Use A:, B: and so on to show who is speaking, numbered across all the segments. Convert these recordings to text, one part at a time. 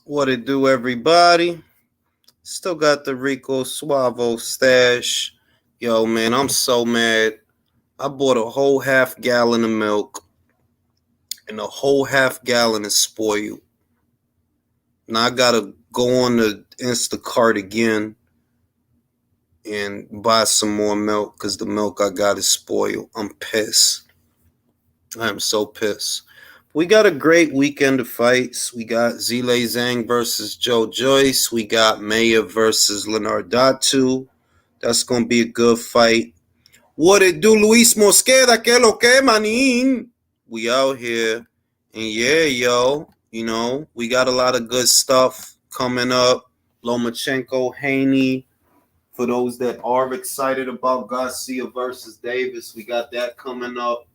A: What it do, everybody? Still got the Rico Suavo stash. Yo, man, I'm so mad. I bought a whole half gallon of milk, and the whole half gallon is spoiled. Now I gotta go on the Instacart again and buy some more milk because the milk I got is spoiled. I'm pissed. I am so pissed. We got a great weekend of fights. We got Zile Zhang versus Joe Joyce. We got Maya versus Leonard Datu. That's gonna be a good fight. What it do, Luis Mosqueda? Que lo que, manin? We out here, and yeah, yo, we got a lot of good stuff coming up. Lomachenko, Haney. For those that are excited about Garcia versus Davis, we got that coming up.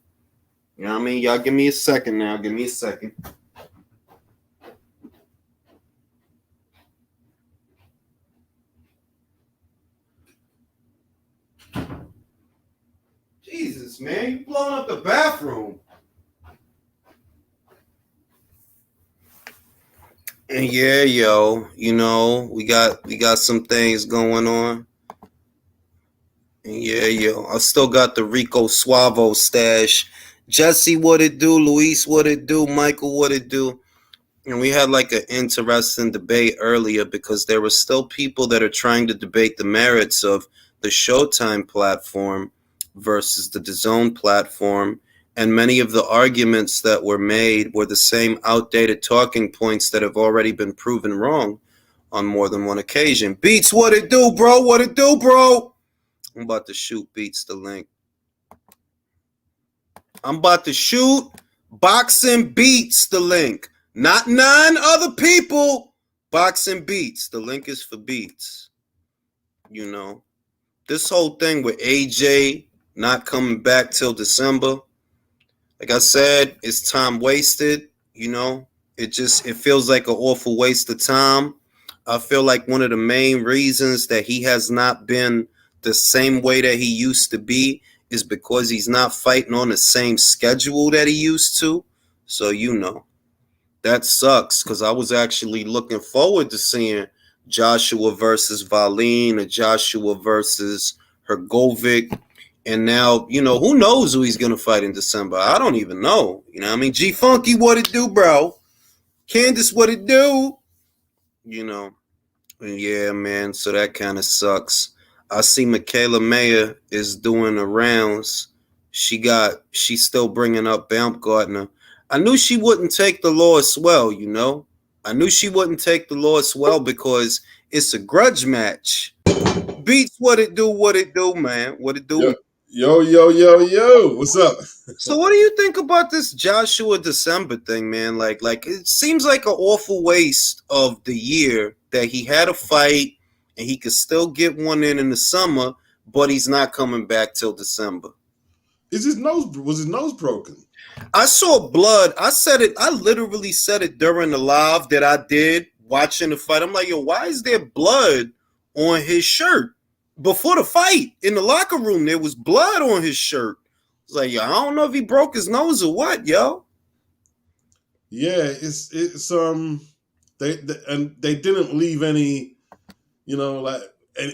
A: You know what I mean? Y'all give me a second now. Give me a second. Jesus, man, you blowing up the bathroom. And yeah, yo, we got some things going on. And yeah, yo, I still got the Rico Suavo stash. Jesse, what it do? Luis, what it do? Michael, what it do? And we had like an interesting debate earlier because there were still people that are trying to debate the merits of the Showtime platform versus the DAZN platform. And many of the arguments that were made were the same outdated talking points that have already been proven wrong on more than one occasion. Beats, what it do, bro? What it do, bro? I'm about to shoot Beats the link. I'm about to shoot Boxing Beats the link. Not 9 other people. Boxing Beats. The link is for Beats. This whole thing with AJ not coming back till December, like I said, it's time wasted. It feels like an awful waste of time. I feel like one of the main reasons that he has not been the same way that he used to be is because he's not fighting on the same schedule that he used to. So, that sucks because I was actually looking forward to seeing Joshua versus Valine or Joshua versus Hergovic. And now, who knows who he's going to fight in December? I don't even know. G Funky, what it do, bro? Candace, what it do? And yeah, man, so that kind of sucks. I see Michaela Mayer is doing the rounds. She's still bringing up Baumgartner. I knew she wouldn't take the loss well, I knew she wouldn't take the loss well because it's a grudge match. Beats, what it do, man? What it do?
B: Yo. What's up?
A: So what do you think about this Joshua December thing, man? Like it seems like an awful waste of the year that he had a fight and he could still get one in the summer, but he's not coming back till December.
B: Was his nose broken?
A: I saw blood. I said it. I literally said it during the live that I did watching the fight. I'm like, yo, why is there blood on his shirt? Before the fight in the locker room, there was blood on his shirt. It's like, yo, I don't know if he broke his nose or what, yo.
B: Yeah, it's they didn't leave any, like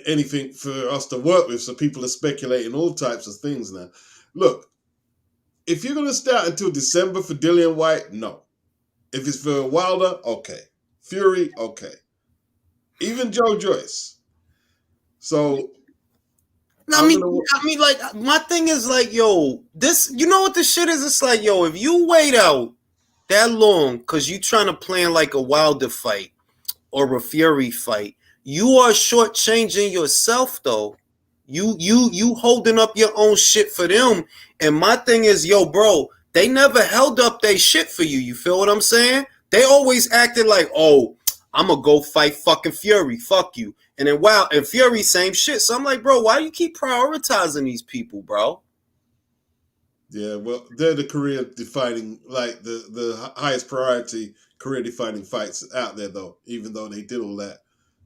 B: anything for us to work with. So people are speculating all types of things now. Look, if you're gonna start until December for Dillian White, no. If it's for Wilder, okay. Fury, okay. Even Joe Joyce. So
A: I mean, like my thing is like, yo, this, you know what the shit is? It's like, yo, if you wait out that long because you trying to plan like a Wilder fight or a Fury fight, you are shortchanging yourself though. You holding up your own shit for them. And my thing is, yo, bro, they never held up their shit for you. You feel what I'm saying? They always acted like, oh, I'm gonna go fight fucking Fury. Fuck you. And then and Fury, same shit. So I'm like, bro, why do you keep prioritizing these people, bro?
B: Yeah, well, they're the career-defining, like the highest priority career-defining fights out there, though. Even though they did all that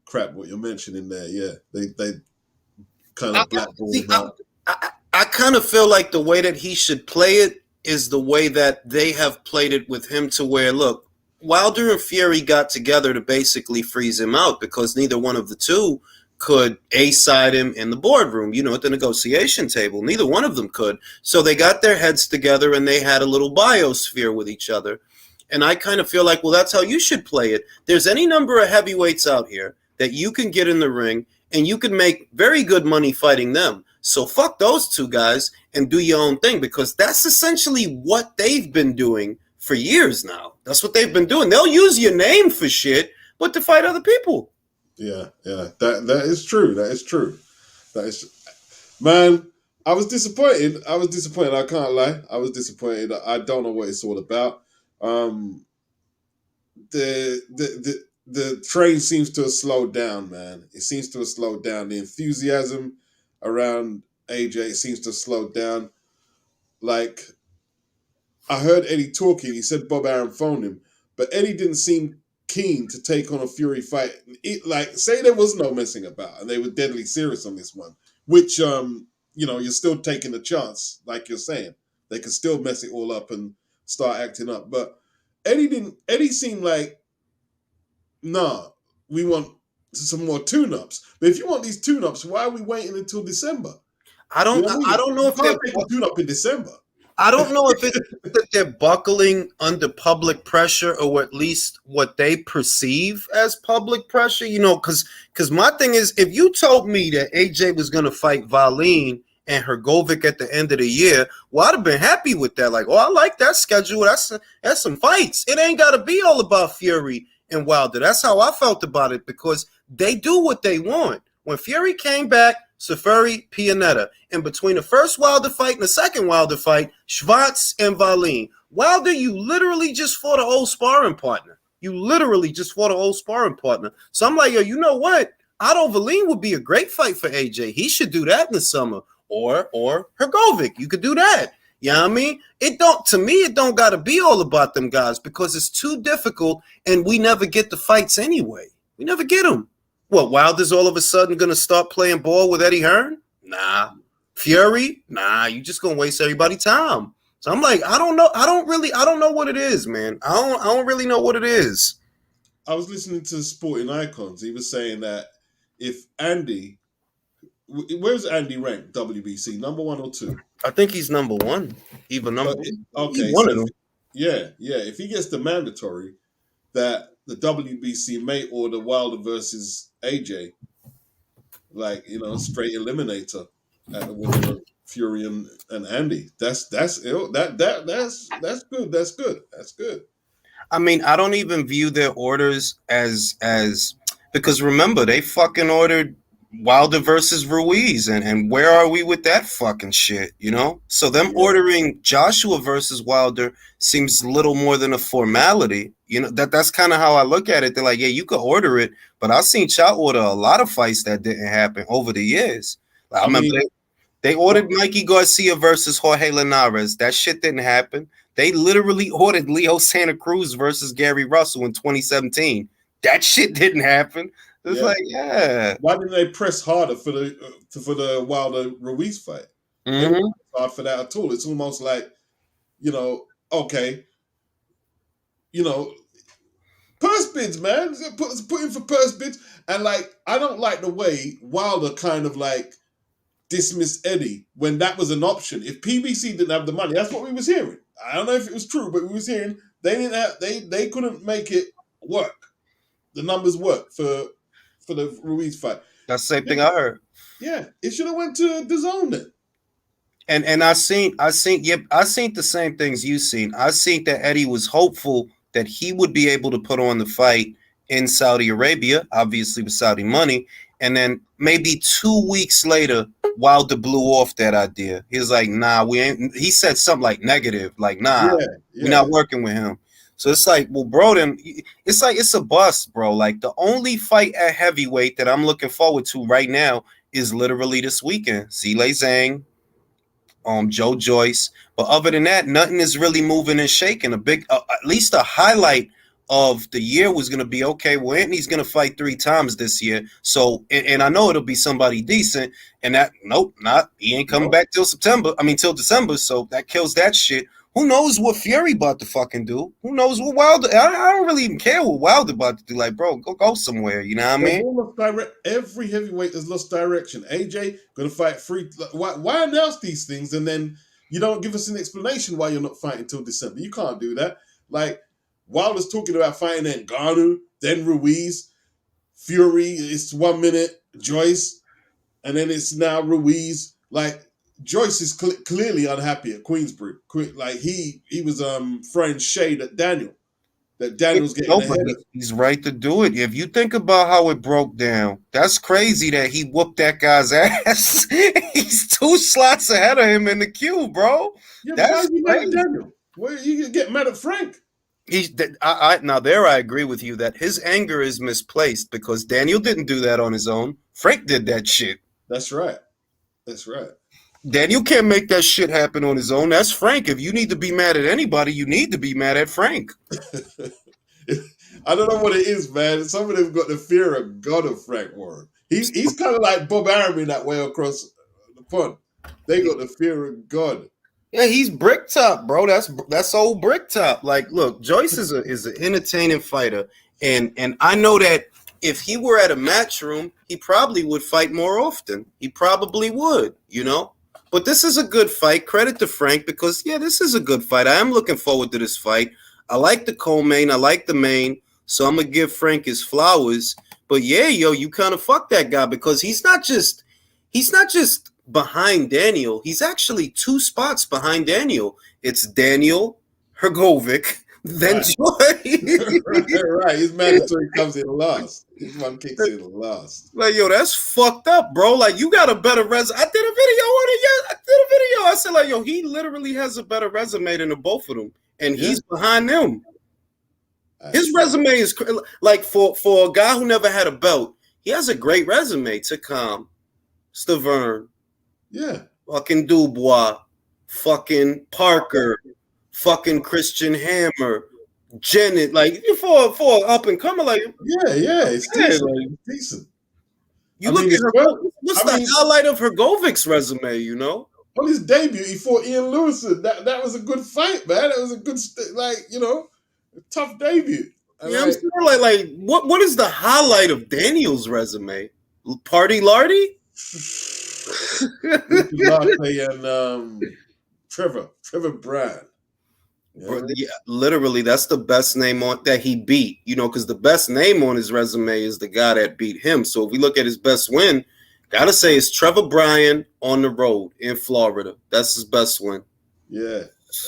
B: crap, what you're mentioning there, yeah, they kind of blackballed out.
A: I kind of feel like the way that he should play it is the way that they have played it with him to where, look, Wilder and Fury got together to basically freeze him out because neither one of the two could A-side him in the boardroom, at the negotiation table. Neither one of them could. So they got their heads together and they had a little biosphere with each other. And I kind of feel like, well, that's how you should play it. There's any number of heavyweights out here that you can get in the ring and you can make very good money fighting them. So fuck those two guys and do your own thing, because that's essentially what they've been doing for years now. That's what they've been doing. They'll use your name for shit, but to fight other people.
B: Yeah, yeah. That is true. That is true. That is, man. I was disappointed. I can't lie. I was disappointed. I don't know what it's all about. The train seems to have slowed down, man. It seems to have slowed down. The enthusiasm around AJ seems to have slowed down. Like, I heard Eddie talking. He said Bob Arum phoned him, but Eddie didn't seem keen to take on a Fury fight. Say there was no messing about, and they were deadly serious on this one. Which, you're still taking a chance, like you're saying. They could still mess it all up and start acting up. But Eddie didn't. Eddie seemed like, nah, we want some more tune-ups. But if you want these tune-ups, why are we waiting until December?
A: I don't know if
B: they're take a tune-up in December.
A: I don't know if it's that they're buckling under public pressure, or at least what they perceive as public pressure. Because my thing is, if you told me that AJ was going to fight Valine and Hrgovic at the end of the year, well, I'd have been happy with that. Like, oh, I like that schedule. That's some fights. It ain't got to be all about Fury and Wilder. That's how I felt about it, because they do what they want. When Fury came back, Safari, Pianetta. And between the first Wilder fight and the second Wilder fight, Schwartz and Valine. Wilder, you literally just fought an old sparring partner. So I'm like, yo, you know what? Otto Valine would be a great fight for AJ. He should do that in the summer. Or Hrgovic. You could do that. You know what I mean? It don't got to be all about them guys, because it's too difficult and we never get the fights anyway. We never get them. What, Wilder's all of a sudden going to start playing ball with Eddie Hearn? Nah. Fury? Nah, you just going to waste everybody's time. So I'm like, I don't know. I don't know what it is, man. I don't really know what it is.
B: I was listening to Sporting Icons. He was saying that if Andy, where's Andy ranked? WBC, number 1 or 2?
A: I think he's number 1. Even number
B: okay. So if he gets the mandatory, that the WBC may order Wilder versus AJ, straight eliminator at the winner of Fury and Andy. That's good. That's good.
A: I mean, I don't even view their orders as because remember, they fucking ordered Wilder versus Ruiz, and where are we with that fucking shit, So them ordering Joshua versus Wilder seems little more than a formality. That's kind of how I look at it. They're like, yeah, you could order it, but I've seen Chow order a lot of fights that didn't happen over the years. I remember they ordered Mikey Garcia versus Jorge Linares. That shit didn't happen. They literally ordered Leo Santa Cruz versus Gary Russell in 2017. That shit didn't happen. It's like, yeah.
B: Why didn't they press harder for the Wilder Ruiz fight?
A: Mm-hmm.
B: They weren't hard for that at all. It's almost like, okay, purse bids, man. Put in for purse bids, and I don't like the way Wilder kind of dismissed Eddie when that was an option. If PBC didn't have the money, that's what we was hearing. I don't know if it was true, but we was hearing they couldn't make it work. The numbers work for the Ruiz fight.
A: That's the same thing I heard.
B: Yeah, it should have went to DAZN then.
A: And I seen the same things you seen. I seen that Eddie was hopeful that he would be able to put on the fight in Saudi Arabia, obviously with Saudi money, and then maybe 2 weeks later, Wilder blew off that idea. He was like, nah, we ain't. He said something like negative, like, nah, we're not working with him. So it's like, well, bro, then it's a bust, bro. Like, the only fight at heavyweight that I'm looking forward to right now is literally this weekend. Zhilei Zhang, Joe Joyce. But other than that, nothing is really moving and shaking. At least a highlight of the year was going to be, okay, well, Anthony's going to fight 3 times this year. So, and I know it'll be somebody decent. And that, nope, he ain't coming back till December. So that kills that shit. Who knows what Fury about to fucking do? Who knows what Wilder? I don't really even care what Wilder about to do. Like, bro, go somewhere. You know what I
B: They've
A: mean?
B: all lost direct. Every heavyweight has lost direction. AJ gonna fight free. Why announce these things and then you don't give us an explanation why you're not fighting till December? You can't do that. Like Wilder's talking about fighting then Ngannou, then Ruiz, Fury. It's 1 minute Joyce, and then it's now Ruiz. Like Joyce is clearly unhappy at Queensbury. Like he was throwing shade at Daniel. That Daniel's getting ahead of.
A: He's right to do it. If you think about how it broke down, that's crazy that he whooped that guy's ass. He's 2 slots ahead of him in the queue, bro.
B: Yeah,
A: That's
B: but why are you mad
A: crazy.
B: at Daniel? Well, you get mad at Frank.
A: Now there I agree with you that his anger is misplaced because Daniel didn't do that on his own. Frank did that shit.
B: That's right. That's right.
A: Daniel can't make that shit happen on his own. That's Frank. If you need to be mad at anybody, you need to be mad at Frank.
B: I don't know what it is, man. Some of them got the fear of God of Frank Warren. He's kind of like Bob Arum in that way across the pond. They got the fear of God.
A: Yeah, he's brick top, bro. That's old brick top. Like, look, Joyce is an entertaining fighter, and I know that if he were at a match room, he probably would fight more often. He probably would, you know. But this is a good fight. Credit to Frank because this is a good fight. I am looking forward to this fight. I like the co-main. I like the main. So I'm gonna give Frank his flowers. But you kind of fucked that guy because he's not just behind Daniel. He's actually 2 spots behind Daniel. It's Daniel Hrgovic, then Joy.
B: right. His mandatory comes in last. His one kicks in last.
A: Like, that's fucked up, bro. Like, you got a better resume. I did a video on it. I said, like, he literally has a better resume than the both of them. And he's behind them. His resume is like for a guy who never had a belt. He has a great resume. Takam, Stavern, fucking Dubois, fucking Parker, fucking Christian Hammer, Jennett. Like for up and coming, like
B: it's decent. Like, decent.
A: You look at her. What's the highlight of Hrgovic's resume? You know,
B: on his debut, he fought Ian Lewison. That was a good fight, man. That was a good tough debut.
A: I'm saying, like what is the highlight of Daniel's resume? Party Lardy?
B: Latte and Trevor Bryan.
A: Literally, that's the best name that he beat. You know, because the best name on his resume is the guy that beat him. So if we look at his best win, gotta say it's Trevor Bryan on the road in Florida. That's his best win. Yeah,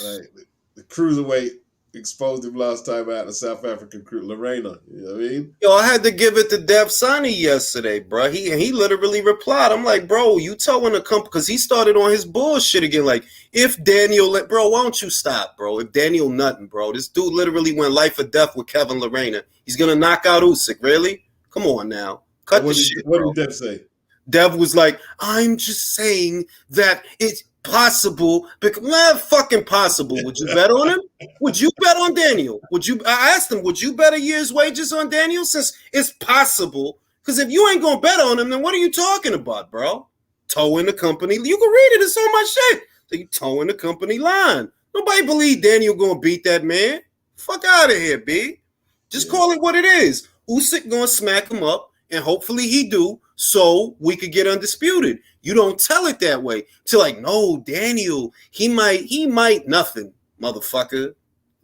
B: right. The cruiserweight exposed him last time out, the South African crew, Lorena. You know what I mean?
A: I had to give it to Dev Sani yesterday, bro. He literally replied. I'm like, bro, you towing the company because he started on his bullshit again. Like, if Daniel, bro, why don't you stop, bro? If Daniel nothing, bro, this dude literally went life or death with Kevin Lorena. He's gonna knock out Usyk. Really? Come on now, cut the shit.
B: What did Dev say?
A: Dev was like, I'm just saying that it's possible. Fucking possible. Would you bet on him? Would you bet on Daniel? I asked him, would you bet a year's wages on Daniel since it's possible? Because if you ain't gonna bet on him, then what are you talking about, bro? Towing the company. You can read it. It's on my shit. So you towing the company line. Nobody believe Daniel gonna beat that man. Fuck out of here, B. Just call it what it is. Usyk gonna smack him up, and hopefully he do, so we could get undisputed. You don't tell it that way. To like, no, Daniel, he might nothing, motherfucker.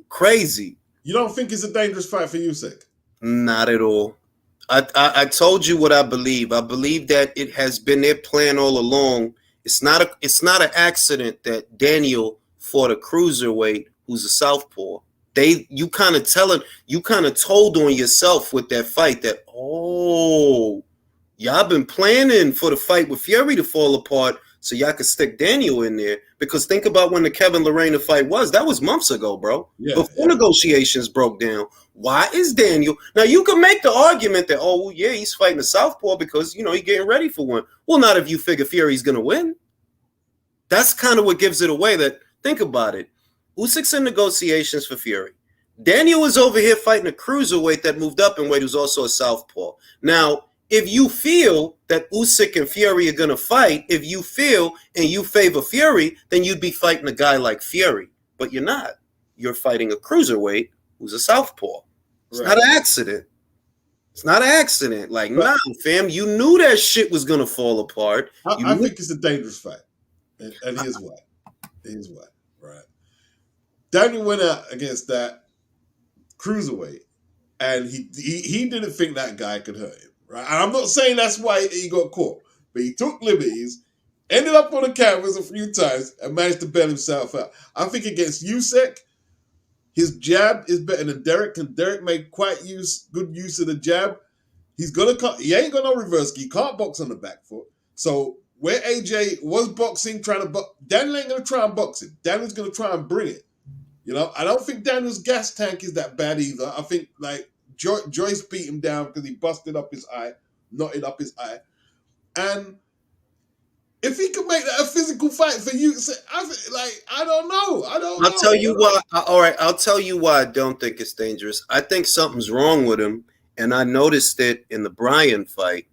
A: Crazy.
B: You don't think it's a dangerous fight for Usyk?
A: Not at all. I told you what I believe. I believe that it has been their plan all along. It's not an accident that Daniel fought a cruiserweight who's a southpaw. You kind of told on yourself with that fight that, y'all been planning for the fight with Fury to fall apart so y'all could stick Daniel in there. Because think about when the Kevin Lorena fight was. That was months ago, bro. Before negotiations broke down. Why is Daniel? Now, you can make the argument that, he's fighting a southpaw because, he's getting ready for one. Well, not if you figure Fury's going to win. That's kind of what gives it away. That think about it. Usyk's in negotiations for Fury. Daniel is over here fighting a cruiserweight that moved up in weight who's also a southpaw. Now, if you feel that Usyk and Fury are going to fight, if you feel and you favor Fury, then you'd be fighting a guy like Fury. but you're not. You're fighting a cruiserweight who's a southpaw. It's
B: Right.
A: not an accident. It's not an accident. Like,
B: But-
A: nah, fam, you knew that shit was gonna fall apart.
B: I think it's a dangerous fight, and here's why. Here's why. Right. Daniel went out against that cruiserweight, and he didn't think that guy could hurt him. Right. And I'm not saying that's why he got caught, but he took liberties, ended up on the canvas a few times, and managed to bail himself out. I think against Usyk, his jab is better than Derek, and Derek made good use of the jab. He ain't got no reverse. He can't box on the back foot. So where AJ was boxing, Daniel ain't gonna try and box it. Daniel's gonna try and bring it. You know, I don't think Daniel's gas tank is that bad either. I think like Joyce beat him down because he busted up his eye, knotted up his eye, and if he could make that a physical fight for you, I don't know.
A: I'll tell you why. All right, I'll tell you why I don't think it's dangerous. I think something's wrong with him, and I noticed it in the Bryan fight.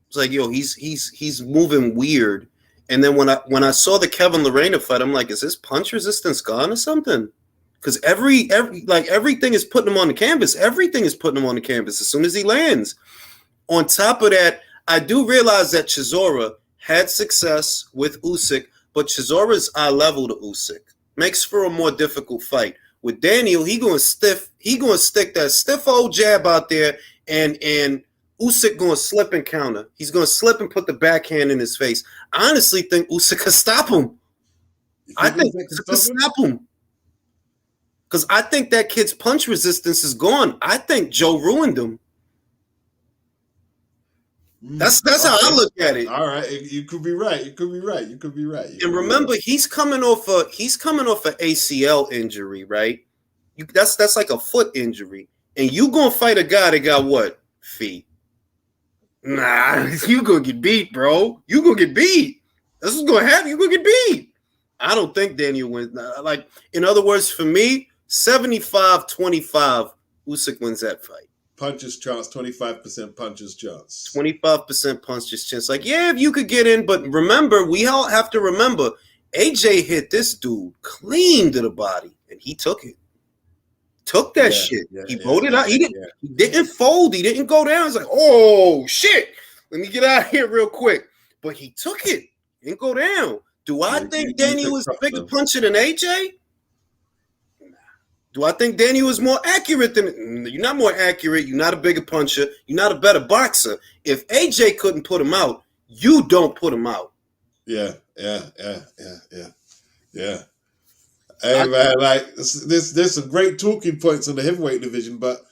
A: It's like, yo, he's moving weird. And then when I saw the Kevin Lorena fight, I'm like, is his punch resistance gone or something? Because everything is putting him on the canvas. Everything is putting him on the canvas as soon as he lands. On top of that, I do realize that Chisora had success with Usyk, but Chisora's eye level to Usyk makes for a more difficult fight. With Daniel, he gonna stick that stiff old jab out there, and Usyk gonna slip and counter. He's gonna slip and put the backhand in his face. I honestly think Usyk could stop him. I think Usyk could stop him. Because I think that kid's punch resistance is gone. I think Joe ruined him. That's how I look at it.
B: All right, you could be right. You could be right.
A: And remember, he's coming off an ACL injury, right? That's like a foot injury, and you gonna fight a guy that got what? Feet? Nah, you gonna get beat, bro. You gonna get beat. This is gonna happen. You gonna get beat. I don't think Daniel wins. Like, in other words, for me, 75-25, Usyk wins that fight.
B: Punches chance, 25% punches chance.
A: 25% punches chance. Like, yeah, if you could get in, but remember, we all have to remember, AJ hit this dude clean to the body, and he took it. Took that shit. He voted out. He didn't fold. He didn't go down. It's like, oh shit, let me get out of here real quick. But he took it. He didn't go down. Do I think Daniel is a bigger puncher than AJ? Do I think Daniel is more accurate than? You're not more accurate. You're not a bigger puncher. You're not a better boxer. If AJ couldn't put him out, you don't put him out.
B: Yeah. Hey man, like there's some great talking points on the heavyweight division, but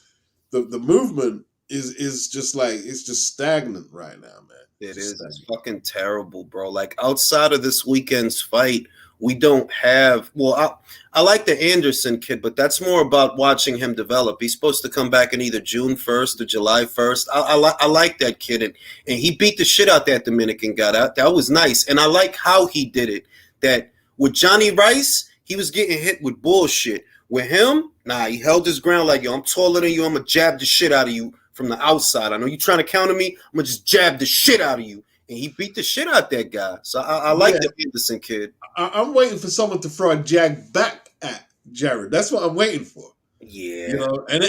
B: the movement is just like, it's just stagnant right now, man.
A: It is. It's fucking terrible, bro. Like, outside of this weekend's fight, we don't have. Well, I like the Anderson kid, but that's more about watching him develop. He's supposed to come back in either June 1st or July 1st. I like that kid, and he beat the shit out that Dominican guy. That was nice, and I like how he did it. That with Johnny Rice, he was getting hit with bullshit. With him, nah, he held his ground like, yo, I'm taller than you. I'm gonna jab the shit out of you from the outside. I know you're trying to counter me. I'm gonna just jab the shit out of you. And he beat the shit out that guy. So I like the Anderson kid.
B: I'm waiting for someone to throw a jag back at Jared. That's what I'm waiting for.
A: Yeah.
B: You know, and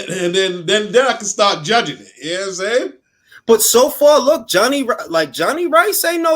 B: then I can start judging it. You know what I'm saying?
A: But so far, look, Johnny Rice ain't,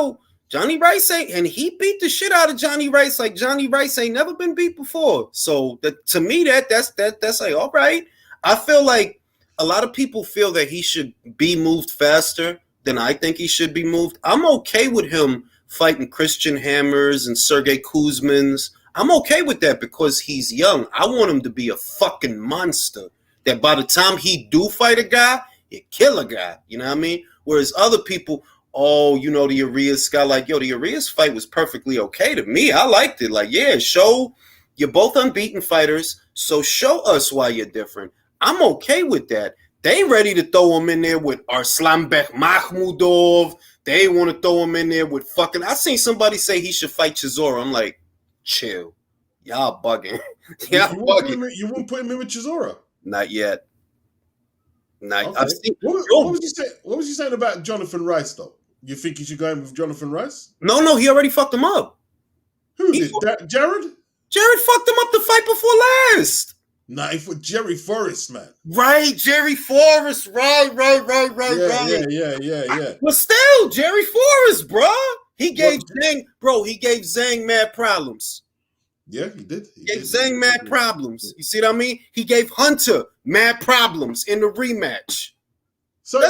A: and he beat the shit out of Johnny Rice. Like, Johnny Rice ain't never been beat before. So to me, that's like, all right. I feel like a lot of people feel that he should be moved faster than I think he should be moved. I'm okay with him fighting Christian Hammers and Sergey Kuzmins. I'm okay with that because he's young. I want him to be a fucking monster that by the time he do fight a guy, he kill a guy. You know what I mean? Whereas other people, oh, you know, the Arias guy, like, yo, the Arias fight was perfectly okay to me. I liked it. Like, yeah, you're both unbeaten fighters, so show us why you're different. I'm okay with that. They ready to throw him in there with Arslanbek Makhmudov. They want to throw him in there with fucking. I seen somebody say he should fight Chisora. I'm like, chill. Y'all bugging.
B: You won't put him in with Chisora?
A: Not yet.
B: Okay. What was you saying about Jonathan Rice, though? You think he should go in with Jonathan Rice?
A: No, he already fucked him up.
B: Who did? Jared?
A: Jared fucked him up the fight before last.
B: Nah, for Jerry Forrest, man.
A: Right, Jerry Forrest. Right.
B: Yeah.
A: But still, Jerry Forrest, bro. He gave Zhang mad problems.
B: Yeah, he did.
A: He gave Zhang mad problems. You see what I mean? He gave Hunter mad problems in the rematch.
B: So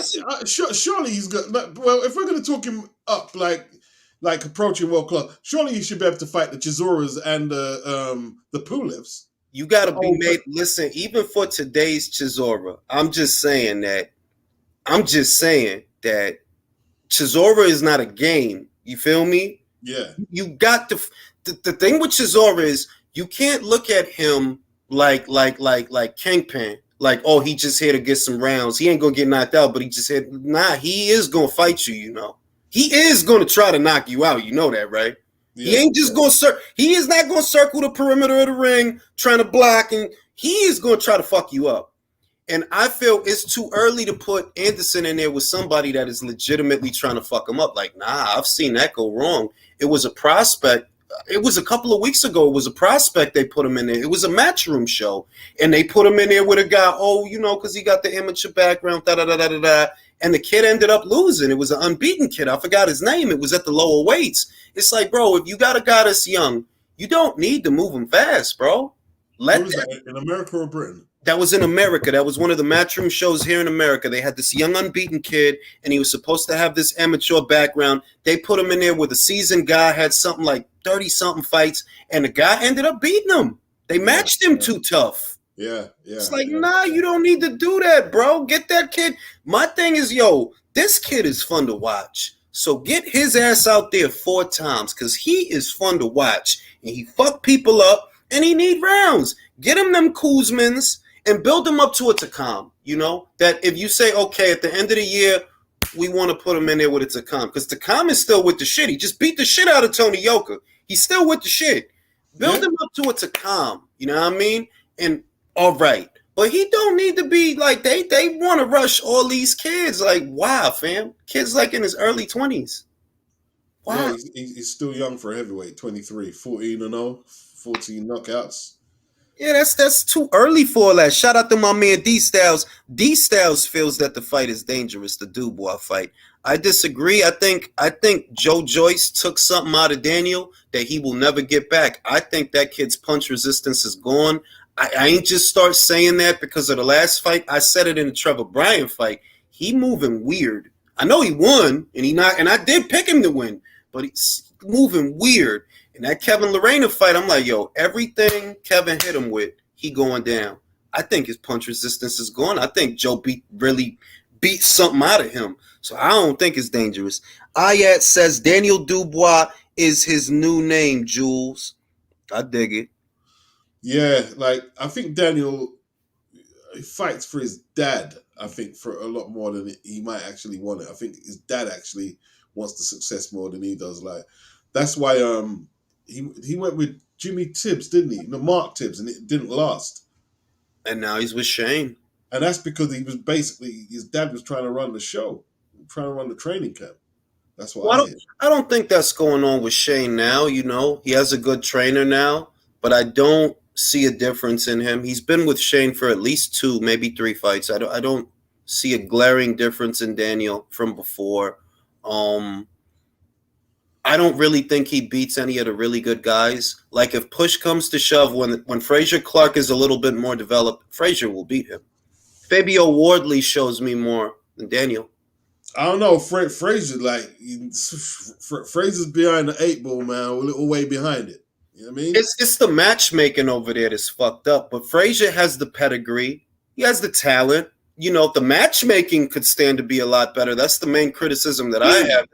B: surely he's good. Well, if we're going to talk him up like approaching world class, surely he should be able to fight the Chizoras and the Pulevs.
A: You got to be made. Listen, even for today's Chisora, I'm just saying that Chisora is not a game. You feel me?
B: Yeah.
A: You got the thing with Chisora is you can't look at him like Kingpin. Like, oh, he just here to get some rounds. He ain't gonna get knocked out, but he just hit. Nah, he is gonna fight you. You know, he is gonna try to knock you out. You know that, right? Yeah, he ain't just gonna he is not gonna circle the perimeter of the ring trying to block, and he is gonna try to fuck you up. And I feel it's too early to put Anderson in there with somebody that is legitimately trying to fuck him up. Like, nah, I've seen that go wrong. It was a prospect. It was a couple of weeks ago. It was a prospect they put him in there. It was a matchroom show. And they put him in there with a guy, because he got the amateur background, da-da-da-da-da-da. And the kid ended up losing. It was an unbeaten kid. I forgot his name. It was at the lower weights. It's like, bro, if you got a guy that's young, you don't need to move him fast, bro.
B: Was that in America or Britain?
A: That was in America. That was one of the matchroom shows here in America. They had this young unbeaten kid, and he was supposed to have this amateur background. They put him in there with a seasoned guy, had something like 30-something fights, and the guy ended up beating him. They matched him too tough.
B: Yeah.
A: It's like, nah, you don't need to do that, bro. Get that kid. My thing is, this kid is fun to watch. So get his ass out there 4 times because he is fun to watch. And he fuck people up, and he need rounds. Get him them Kuzmans and build him up to a Takam, that if you say, okay, at the end of the year, we want to put him in there with a Takam. Because Takam is still with the shit. He just beat the shit out of Tony Yoka. He's still with the shit. Build him up to a Takam. You know what I mean? And all right. But he don't need to be like, they want to rush all these kids. Like, wow, fam. Kids like in his early 20s. Wow.
B: Yeah, he's still young for a heavyweight, 23, 14-0, 14 knockouts.
A: Yeah, that's too early for all that. Shout out to my man D Styles. D Styles feels that the fight is dangerous, the Dubois fight. I disagree. I think Joe Joyce took something out of Daniel that he will never get back. I think that kid's punch resistance is gone. I ain't just start saying that because of the last fight. I said it in the Trevor Bryan fight. He moving weird. I know he won, and I did pick him to win, but he's moving weird. In that Kevin Lorena fight, I'm like, everything Kevin hit him with, he going down. I think his punch resistance is gone. I think Joe really beat something out of him. So I don't think it's dangerous. Ayat says Daniel Dubois is his new name, Jules. I dig it.
B: Yeah, I think Daniel fights for his dad, I think, for a lot more than he might actually want it. I think his dad actually wants the success more than he does. That's why he went with Jimmy Tibbs, didn't he? No, Mark Tibbs, and it didn't last.
A: And now he's with Shane.
B: And that's because he was basically, his dad was trying to run the show, trying to run the training camp. That's what
A: I don't think that's going on with Shane now, He has a good trainer now, but I don't see a difference in him. He's been with Shane for at least 2, maybe 3 fights. I don't see a glaring difference in Daniel from before. I don't really think he beats any of the really good guys. Like if push comes to shove, when Frazier Clark is a little bit more developed, Frazier will beat him. Fabio Wardley shows me more than Daniel.
B: I don't know. Frazier's behind the 8 ball, man, a little way behind it. You know what I mean?
A: It's the matchmaking over there that's fucked up. But Frazier has the pedigree. He has the talent. The matchmaking could stand to be a lot better. That's the main criticism that I have.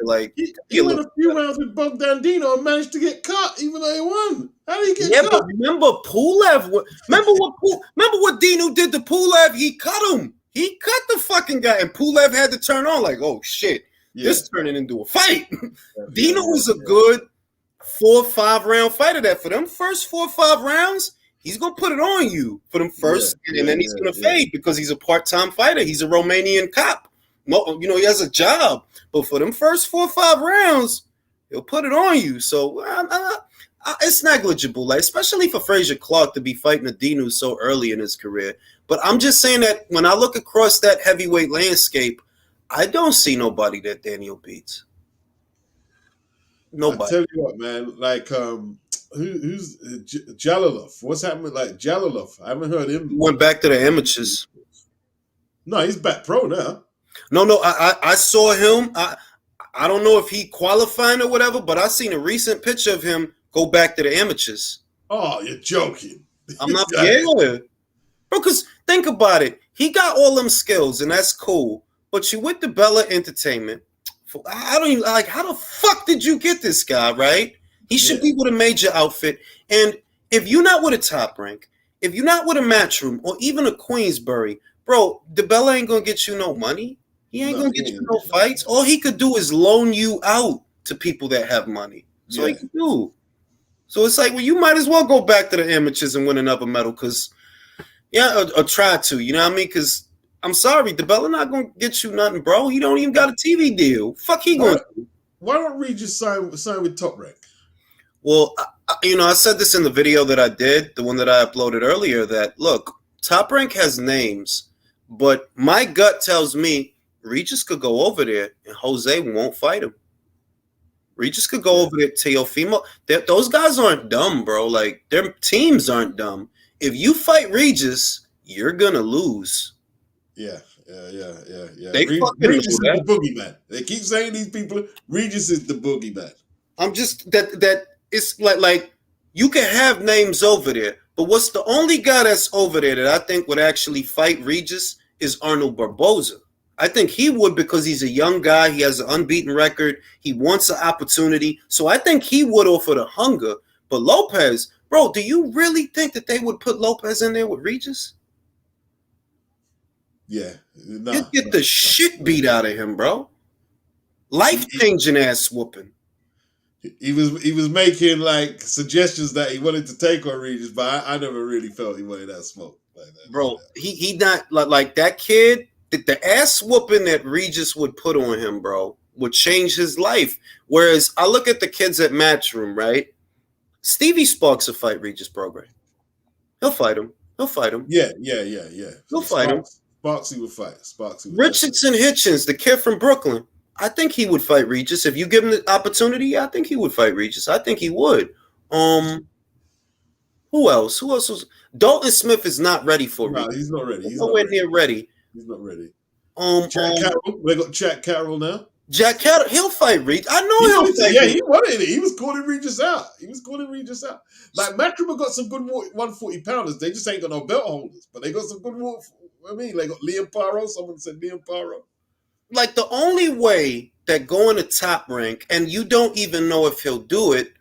B: He went a few rounds with Bogdandino and managed to get cut, even though he won. How did he get cut?
A: But remember Pulev. Remember what Dino did to Pulev? He cut him. He cut the fucking guy, and Pulev had to turn on. Like, oh shit, this is turning into a fight. Dino was a good 4 or 5 round fighter. That for them first 4 or 5 rounds, he's going to put it on you for them first, and then he's going to fade because he's a part-time fighter. He's a Romanian cop. He has a job. But for them first 4 or 5 rounds, he'll put it on you. So It's negligible, like especially for Frazier Clark to be fighting Adinu so early in his career. But I'm just saying that when I look across that heavyweight landscape, I don't see nobody that Daniel beats.
B: I
A: Nobody.
B: tell you what, man. Like, who's Jalalov? What's happening with like Jalalov? I haven't heard him.
A: Went back to the amateurs.
B: No, he's back pro now.
A: No. I saw him. I don't know if he qualifying or whatever, but I seen a recent picture of him go back to the amateurs.
B: Oh, you're joking.
A: I'm not. Yeah, bro. Because think about it. He got all them skills, and that's cool. But you with the Bella Entertainment. I don't even like. How the fuck did you get this guy? Right? He should be with a major outfit. And if you're not with a Top Rank, if you're not with a Matchroom or even a Queensbury, bro, DeBella ain't gonna get you no money. He ain't gonna get you no fights. All he could do is loan you out to people that have money. So he can do. So it's like, well, you might as well go back to the amateurs and win another medal, because or try to. You know what I mean? Because I'm sorry, DeBella not gonna get you nothing, bro. He don't even got a TV deal. Fuck, he gonna.
B: Why don't Regis sign with Top Rank?
A: Well, I said this in the video that I did, the one that I uploaded earlier, that, look, Top Rank has names, but my gut tells me Regis could go over there and Jose won't fight him. Regis could go over there, Teofimo. Those guys aren't dumb, bro. Like, their teams aren't dumb. If you fight Regis, you're going to lose.
B: Yeah.
A: Regis
B: is the boogeyman. They keep saying these people, Regis is the boogeyman.
A: I'm just, that it's like you can have names over there, but what's the only guy that's over there that I think would actually fight Regis is Arnold Barboza. I think he would, because he's a young guy. He has an unbeaten record. He wants an opportunity. So I think he would offer the hunger. But Lopez, bro, do you really think that they would put Lopez in there with Regis?
B: Yeah.
A: He'd get the shit beat out of him, bro. Life-changing ass whooping.
B: He was making like suggestions that he wanted to take on Regis, but I never really felt he wanted that smoke. Like that.
A: Bro, he not like that kid. The ass whooping that Regis would put on him, bro, would change his life. Whereas I look at the kids at Matchroom, right? Stevie Sparks will fight Regis Prograis. He'll fight him.
B: Yeah.
A: He'll fight him.
B: Sparksy would fight.
A: Richardson Hitchens, the kid from Brooklyn, I think he would fight Regis. If you give him the opportunity, I think he would fight Regis. I think he would. Who else? Was Dalton Smith is not ready for
B: Regis.
A: No,
B: he's not ready. He's
A: nowhere near ready.
B: He's not ready. Jack Carroll. They got Jack Carroll now.
A: Jack Carroll, he'll fight Regis. I know he'll fight.
B: Yeah, he wanted it. He was calling Regis out. Like Matchroom got some good 140 pounders. They just ain't got no belt holders, but they got some good. They got Liam Paro. Someone said Liam Paro.
A: Like, the only way that going to Top Rank, and you don't even know if he'll do it,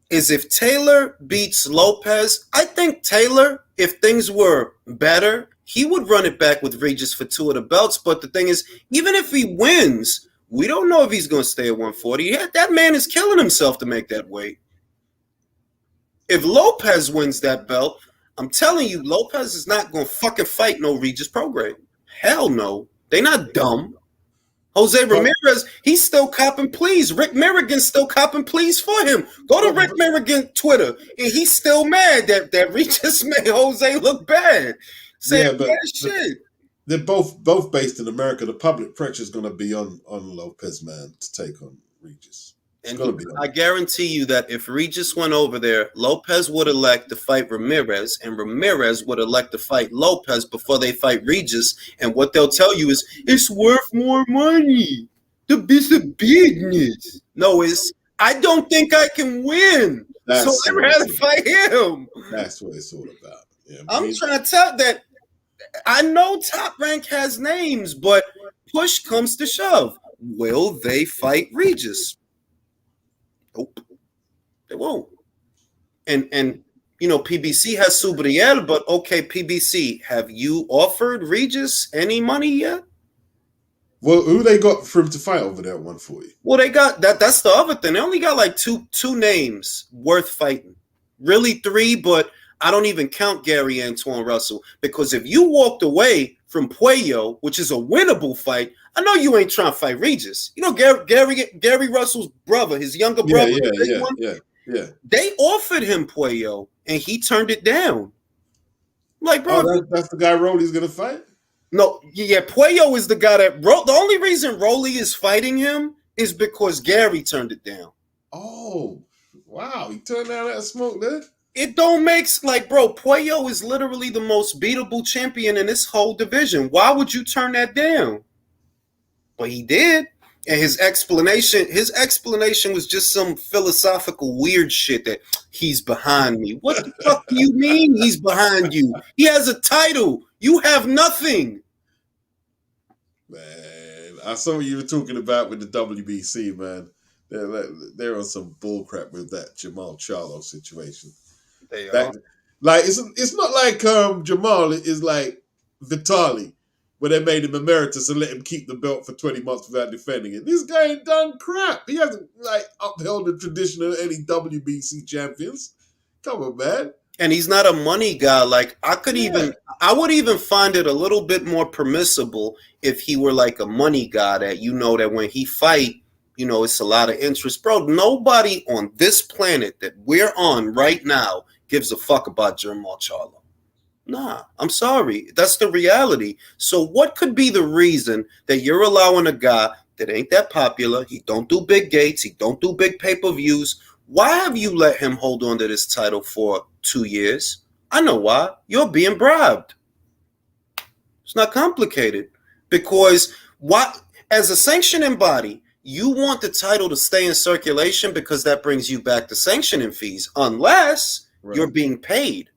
A: is if Taylor beats Lopez. I think Taylor, if things were better, he would run it back with Regis for 2 of the belts. But the thing is, even if he wins, we don't know if he's going to stay at 140. Yeah, that man is killing himself to make that weight. If Lopez wins that belt, I'm telling you, Lopez is not going to fucking fight no Regis Prograis. Hell no. They not dumb. Jose Ramirez, he's still copping pleas. Rick Merrigan's still copping pleas for him. Go to Rick Merrigan Twitter, and he's still mad that Regis made Jose look bad. Saying bad shit.
B: They're both based in America. The public pressure is going to be on Lopez, man, to take on Regis.
A: And I guarantee you that if Regis went over there, Lopez would elect to fight Ramirez, and Ramirez would elect to fight Lopez before they fight Regis. And what they'll tell you is, it's worth more money. The business. No, I don't think I can win. So I'd rather fight him.
B: That's what it's all about. Yeah,
A: I'm trying to tell that I know Top Rank has names, but push comes to shove. Will they fight Regis? Nope, they won't. And PBC has Subriel, but okay, PBC, have you offered Regis any money yet?
B: Well, who they got for him to fight over there at 140?
A: Well, they got that. That's the other thing. They only got like two names worth fighting. Really 3, but I don't even count Gary Antoine Russell, because if you walked away from Puello, which is a winnable fight, I know you ain't trying to fight Regis. You know Gary Russell's brother, his younger brother.
B: Yeah. Yeah.
A: They offered him Puello, and he turned it down. Like, bro,
B: Oh, that's the guy Rolly's gonna fight.
A: no, yeah, Puello is the guy that the only reason Rolly is fighting him is because Gary turned it down.
B: Oh, wow! He turned down that smoke there.
A: It don't make like, bro, Puello is literally the most beatable champion in this whole division. Why would you turn that down? But he did. And his explanation was just some philosophical weird shit that he's behind me. What the fuck do you mean he's behind you? He has a title. You have nothing.
B: Man, I saw what you were talking about with the WBC, man. They're on some bullcrap with that Jamal Charlo situation.
A: They
B: That,
A: are.
B: like, it's not like Jamal is like Vitali, where they made him emeritus and let him keep the belt for 20 months without defending it. This guy ain't done crap. He hasn't like upheld the tradition of any WBC champions. Come on, man.
A: And he's not a money guy. Like, I would even find it a little bit more permissible if he were like a money guy that that when he fight, it's a lot of interest. Bro, nobody on this planet that we're on right now gives a fuck about Jamal Charlo. Nah, I'm sorry. That's the reality. So what could be the reason that you're allowing a guy that ain't that popular, he don't do big gates, he don't do big pay-per-views, why have you let him hold on to this title for 2 years? I know why. You're being bribed. It's not complicated. Because as a sanctioning body, you want the title to stay in circulation because that brings you back the sanctioning fees, unless you're being paid.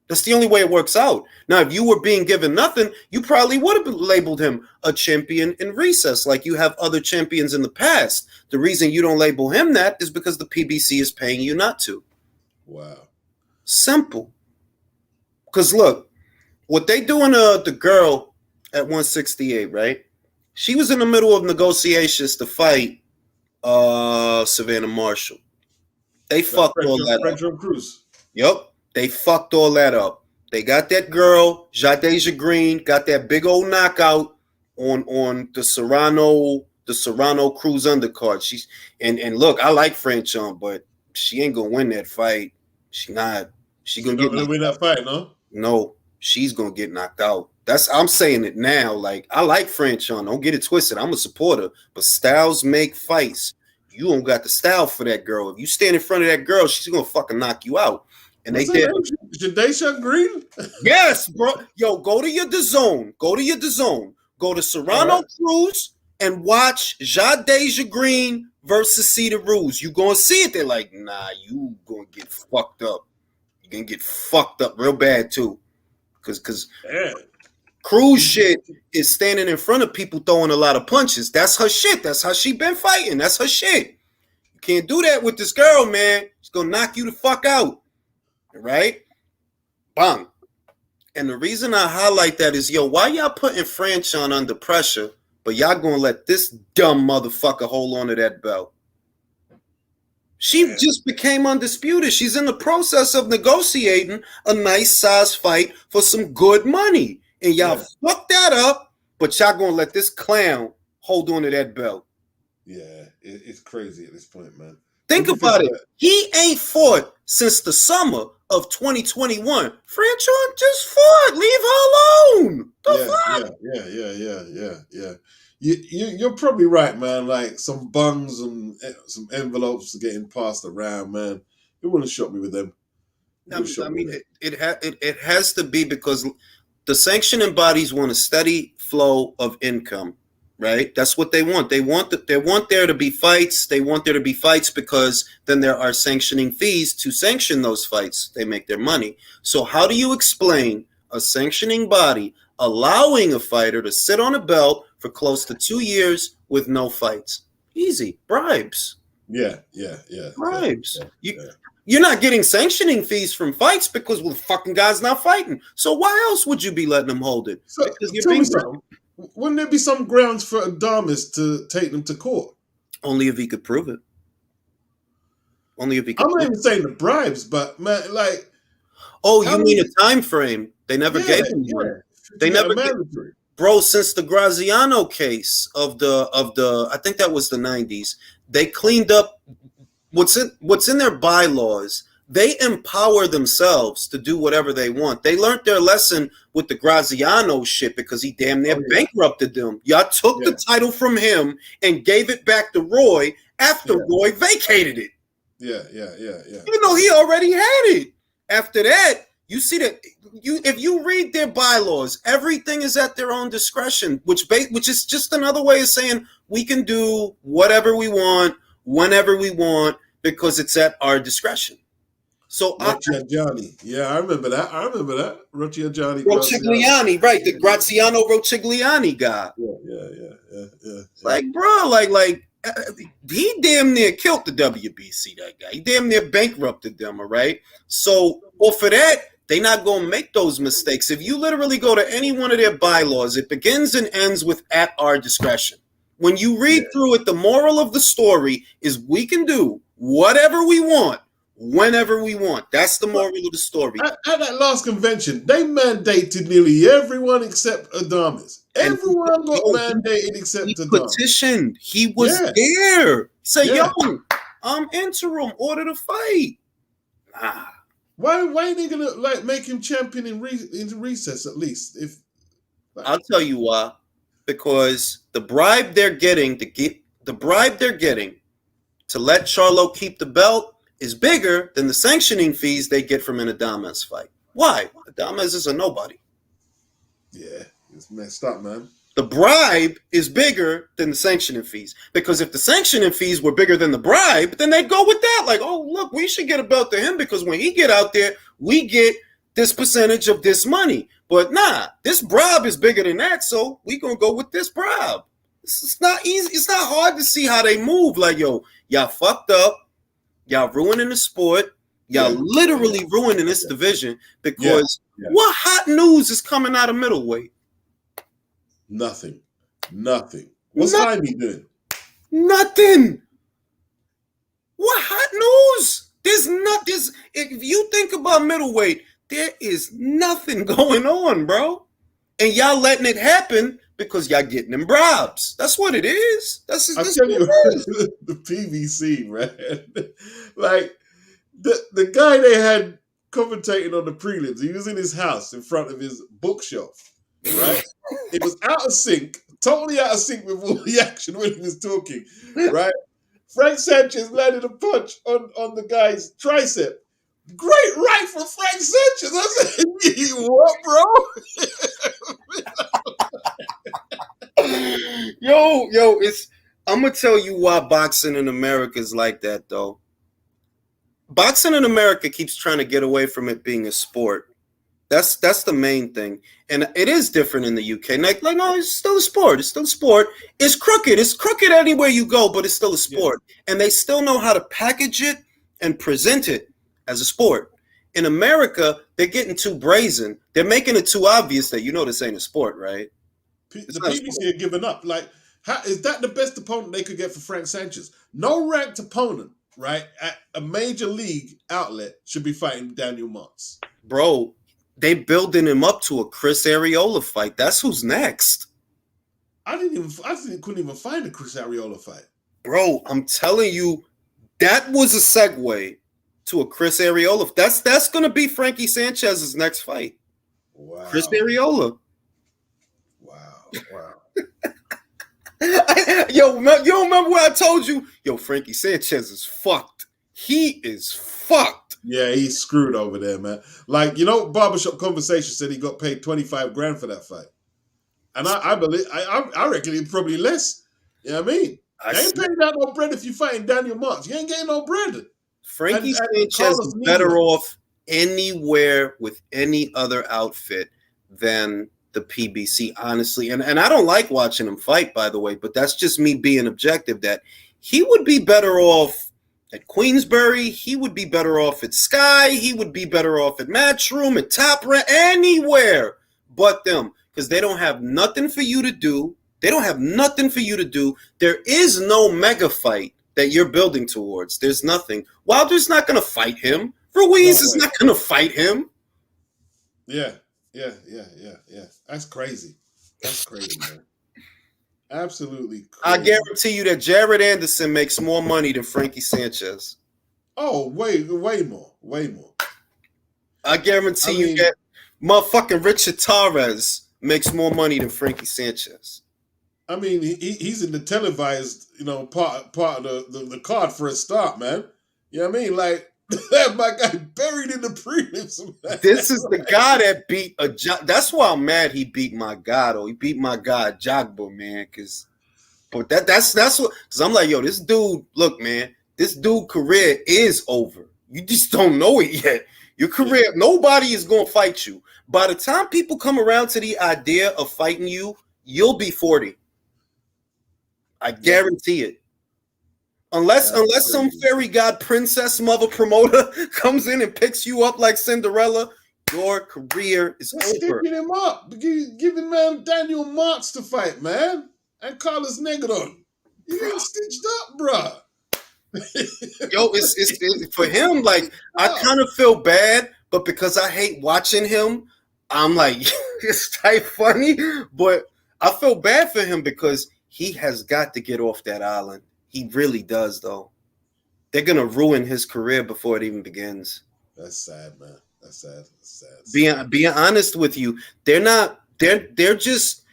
A: That's the only way it works out. Now, if you were being given nothing, you probably would have labeled him a champion in recess, like you have other champions in the past. The reason you don't label him that is because the PBC is paying you not to.
B: Wow.
A: Simple. Because look, what they doing to the girl at 168, right? She was in the middle of negotiations to fight Savannah Marshall. They fucked all that up.
B: Cruz.
A: Yep. They fucked all that up. They got that girl, Jadeja Green, got that big old knockout on the Serrano Cruz undercard. She's and look, I like Franchon, but she ain't gonna win that fight. She not. She gonna get
B: win that fight, no?
A: No, she's gonna get knocked out. I'm saying it now. Like, I like Franchon. Don't get it twisted. I'm a supporter, but styles make fights. You don't got the style for that girl. If you stand in front of that girl, she's gonna fucking knock you out. And they did.
B: Jadeja Green?
A: Yes, bro. Yo, go to your DAZN. Go to Serrano Cruz and watch Jadeja Green versus Cedar Ruse. You gonna see it. They're like, nah, you gonna get fucked up. You're gonna get fucked up real bad too. Cause Cruz shit is standing in front of people throwing a lot of punches. That's her shit. That's how she been fighting. That's her shit. You can't do that with this girl, man. She's gonna knock you the fuck out. Right? Bang. And the reason I highlight that is, why y'all putting Franchon under pressure, but y'all gonna let this dumb motherfucker hold on to that belt? She just became undisputed. She's in the process of negotiating a nice size fight for some good money. And y'all fucked that up, but y'all gonna let this clown hold on to that belt.
B: Yeah, it's crazy at this point, man.
A: Think about it. He ain't fought since the summer of 2021. Franchon just fought. Leave her alone.
B: Yeah. You're probably right, man. Like, some bungs and some envelopes getting passed around, man. It wouldn't shock me with them.
A: It has to be because the sanctioning bodies want a steady flow of income. Right? That's what they want. They want there to be fights. They want there to be fights because then there are sanctioning fees to sanction those fights. They make their money. So how do you explain a sanctioning body allowing a fighter to sit on a belt for close to 2 years with no fights? Easy. Bribes.
B: Yeah.
A: Bribes. You're not getting sanctioning fees from fights because the fucking guy's not fighting. So why else would you be letting them hold it?
B: So, because you're being something. Wouldn't there be some grounds for Adames to take them to court?
A: Only if he could prove it. I'm not
B: even saying the bribes, but man, like,
A: you mean a time frame? They never gave him one. They never bro. Since the Graziano case of the I think that was the 90s, they cleaned up what's in their bylaws. They empower themselves to do whatever they want. They learned their lesson with the Graziano shit because he damn near bankrupted them. Y'all took the title from him and gave it back to Roy after Roy vacated it.
B: Yeah.
A: Even though he already had it. After that, you see that if you read their bylaws, everything is at their own discretion, which is just another way of saying we can do whatever we want, whenever we want, because it's at our discretion. So
B: Roccigliani. I remember that.
A: Roccigliani, right? The Graziano Roccigliani guy.
B: Yeah.
A: Like, bro, like he damn near killed the WBC. That guy, he damn near bankrupted them. All right. So, off of that, they not gonna make those mistakes. If you literally go to any one of their bylaws, it begins and ends with "at our discretion." When you read through it, the moral of the story is we can do whatever we want. Whenever we want. That's the moral of the story.
B: At that last convention, they mandated nearly everyone except Adames. Everyone got mandated except Adames.
A: He petitioned. He was there. Say, yo, I'm interim. Order the fight. Nah.
B: Why ain't they gonna make him champion in recess at least?
A: I'll tell you why. Because the bribe they're getting to let Charlo keep the belt is bigger than the sanctioning fees they get from an Adames fight. Why? Adames is a nobody.
B: Yeah, it's messed up, man.
A: The bribe is bigger than the sanctioning fees. Because if the sanctioning fees were bigger than the bribe, then they'd go with that. Like, oh, look, we should get a belt to him because when he get out there, we get this percentage of this money. But nah, this bribe is bigger than that, so we gonna go with this bribe. It's not easy. It's not hard to see how they move. Like, yo, y'all fucked up. Y'all ruining the sport. Y'all literally ruining this division because what hot news is coming out of middleweight?
B: Nothing. What's Jaime doing?
A: Nothing. What hot news? If you think about middleweight, there is nothing going on, bro. And y'all letting it happen because y'all getting them bribes. That's what it is. That's
B: tell you, the PBC, man. Like the guy they had commentating on the prelims, he was in his house in front of his bookshelf, right? It was out of sync, totally out of sync with all the action when he was talking, right? Frank Sanchez landed a punch on the guy's tricep. Great right for Frank Sanchez. I said, what, bro?
A: Yo, I'm gonna tell you why boxing in America is like that, though. Boxing in America keeps trying to get away from it being a sport. That's the main thing, and it is different in the UK. Like no, it's still a sport. It's still a sport. It's crooked. It's crooked anywhere you go, but it's still a sport, and they still know how to package it and present it as a sport. In America, they're getting too brazen. They're making it too obvious that this ain't a sport, right?
B: The PBC are giving up. Like, how is that the best opponent they could get for Frank Sanchez? No ranked opponent, right, at a major league outlet should be fighting Daniel Martz.
A: Bro, they building him up to a Chris Arreola fight. That's who's next.
B: I couldn't even find a Chris Arreola fight.
A: Bro, I'm telling you, that was a segue to a Chris Arreola. That's going to be Frankie Sanchez's next fight.
B: Wow.
A: Chris Arreola.
B: Wow.
A: Yo, you don't remember what I told you? Yo, Frankie Sanchez is fucked. He is fucked.
B: Yeah, he's screwed over there, man. Like, Barbershop Conversation said he got paid $25,000 for that fight. And I believe, I reckon it's probably less. You know what I mean? They ain't paying out no bread if you're fighting Daniel Martz. You ain't getting no bread.
A: Frankie Sanchez is better off anywhere with any other outfit than the PBC, honestly. And I don't like watching him fight, by the way, but that's just me being objective, that he would be better off at Queensbury. He would be better off at Sky. He would be better off at Matchroom, at Top Rank, anywhere but them, because they don't have nothing for you to do. They don't have nothing for you to do. There is no mega fight that you're building towards. There's nothing. Wilder's not going to fight him. Ruiz is not going to fight him.
B: Yeah. That's crazy. Man. Absolutely crazy.
A: I guarantee you that Jared Anderson makes more money than Frankie Sanchez.
B: Oh, way more, way more.
A: I
B: I
A: guarantee you
B: mean,
A: that motherfucking Richard Torres makes more money than Frankie Sanchez.
B: he's in the televised, part of the card for a start, man. You know what I mean? Like that my guy buried in the prelims, man.
A: This is the guy that beat a. That's why I'm mad. He beat my guy though. He beat my guy Jogba, man. But that's what. Because I'm like, yo, this dude. Look, man, this dude career is over. You just don't know it yet. Your career, nobody is gonna fight you. By the time people come around to the idea of fighting you, you'll be 40. I
B: Yeah,
A: guarantee it. Unless some
B: crazy.
A: fairy god princess mother promoter comes in and picks you up like Cinderella, your career is
B: They're
A: over.
B: stitching him up, giving man Daniel Marks to fight, man, and Carlos Negron. He
A: Bro,
B: ain't stitched up, bruh.
A: yo, for him. Like I
B: Up.
A: kind of feel bad, but because I hate watching him, I'm like it's type funny. But I feel bad for him because he has got to get off that island. He really does, though. They're gonna ruin his career before it even begins.
B: That's sad, man. That's sad. That's sad.
A: Being honest with you, they're not. They're just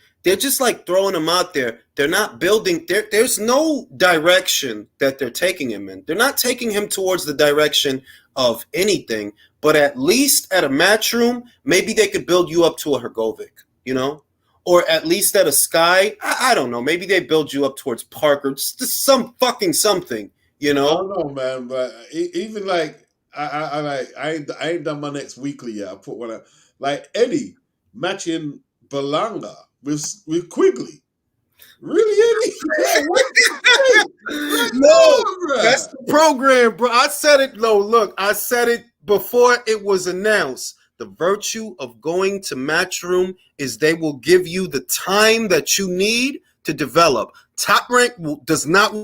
A: like throwing him out there. They're not building. There's no direction that they're taking him in. They're not taking him towards the direction of anything. But at least at a matchroom, maybe they could build you up to a Hergovic, you know, or at least at a Sky. I don't know. Maybe they build you up towards Parker. Just some fucking something, you
B: I
A: know.
B: don't know, man, but even like I ain't done my next weekly yet. I put one out. Like Eddie matching Balanga with Quigley. Really, Eddie? Like, what? Hey, like,
A: No, that's
B: bruh.
A: the program, bro. I said it. No, look, I said it before it was announced. The virtue of going to Matchroom is they will give you the time that you need to develop. Top Rank does not.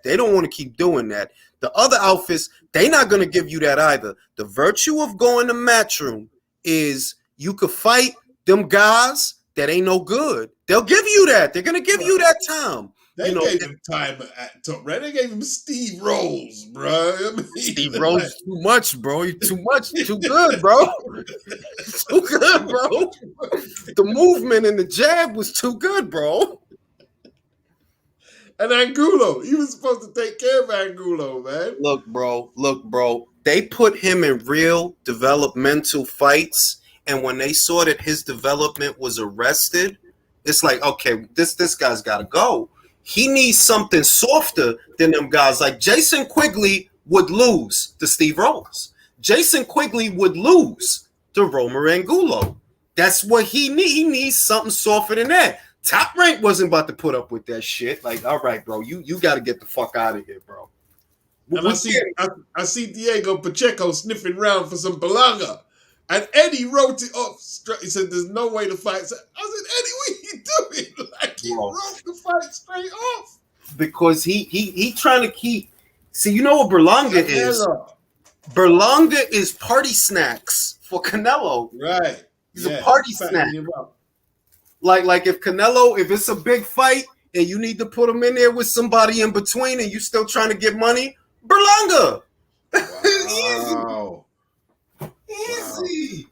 A: They don't want to keep doing that. The other outfits, they're not going to give you that either. The virtue of going to Matchroom is you could fight them guys that ain't no good. They'll give you that. They're going to give you that time.
B: They gave him time at top, right? They gave him Steve Rolls, bro. I mean,
A: Steve
B: like,
A: Rose too much, bro. You're too much, too good, bro. Too good, bro. The movement and the jab was too good, bro.
B: and Angulo, he was supposed to take care of Angulo, man.
A: Look, bro. They put him in real developmental fights, and when they saw that his development was arrested, it's like, okay, this guy's got to go. He needs something softer than them guys. Like Jason Quigley would lose to Steve Rose. Jason Quigley would lose to Romer Angulo. That's what he needs. He needs something softer than that. Top Rank wasn't about to put up with that shit. Like, all right, bro, you got to get the fuck out of here, bro.
B: And I see Diego Pacheco sniffing around for some Balanga. And Eddie wrote it off straight. He said, "There's no way to fight." I said, "Eddie, what are you doing?" Like he
A: Bro.
B: wrote the fight straight off.
A: Because he trying to keep. See, you know what Berlanga is?
B: Canelo.
A: Berlanga is party snacks for Canelo.
B: Right.
A: He's a party snack. Like if Canelo, if it's a big fight and you need to put him in there with somebody in between and you still trying to get money, Berlanga.
B: Wow.
A: Easy.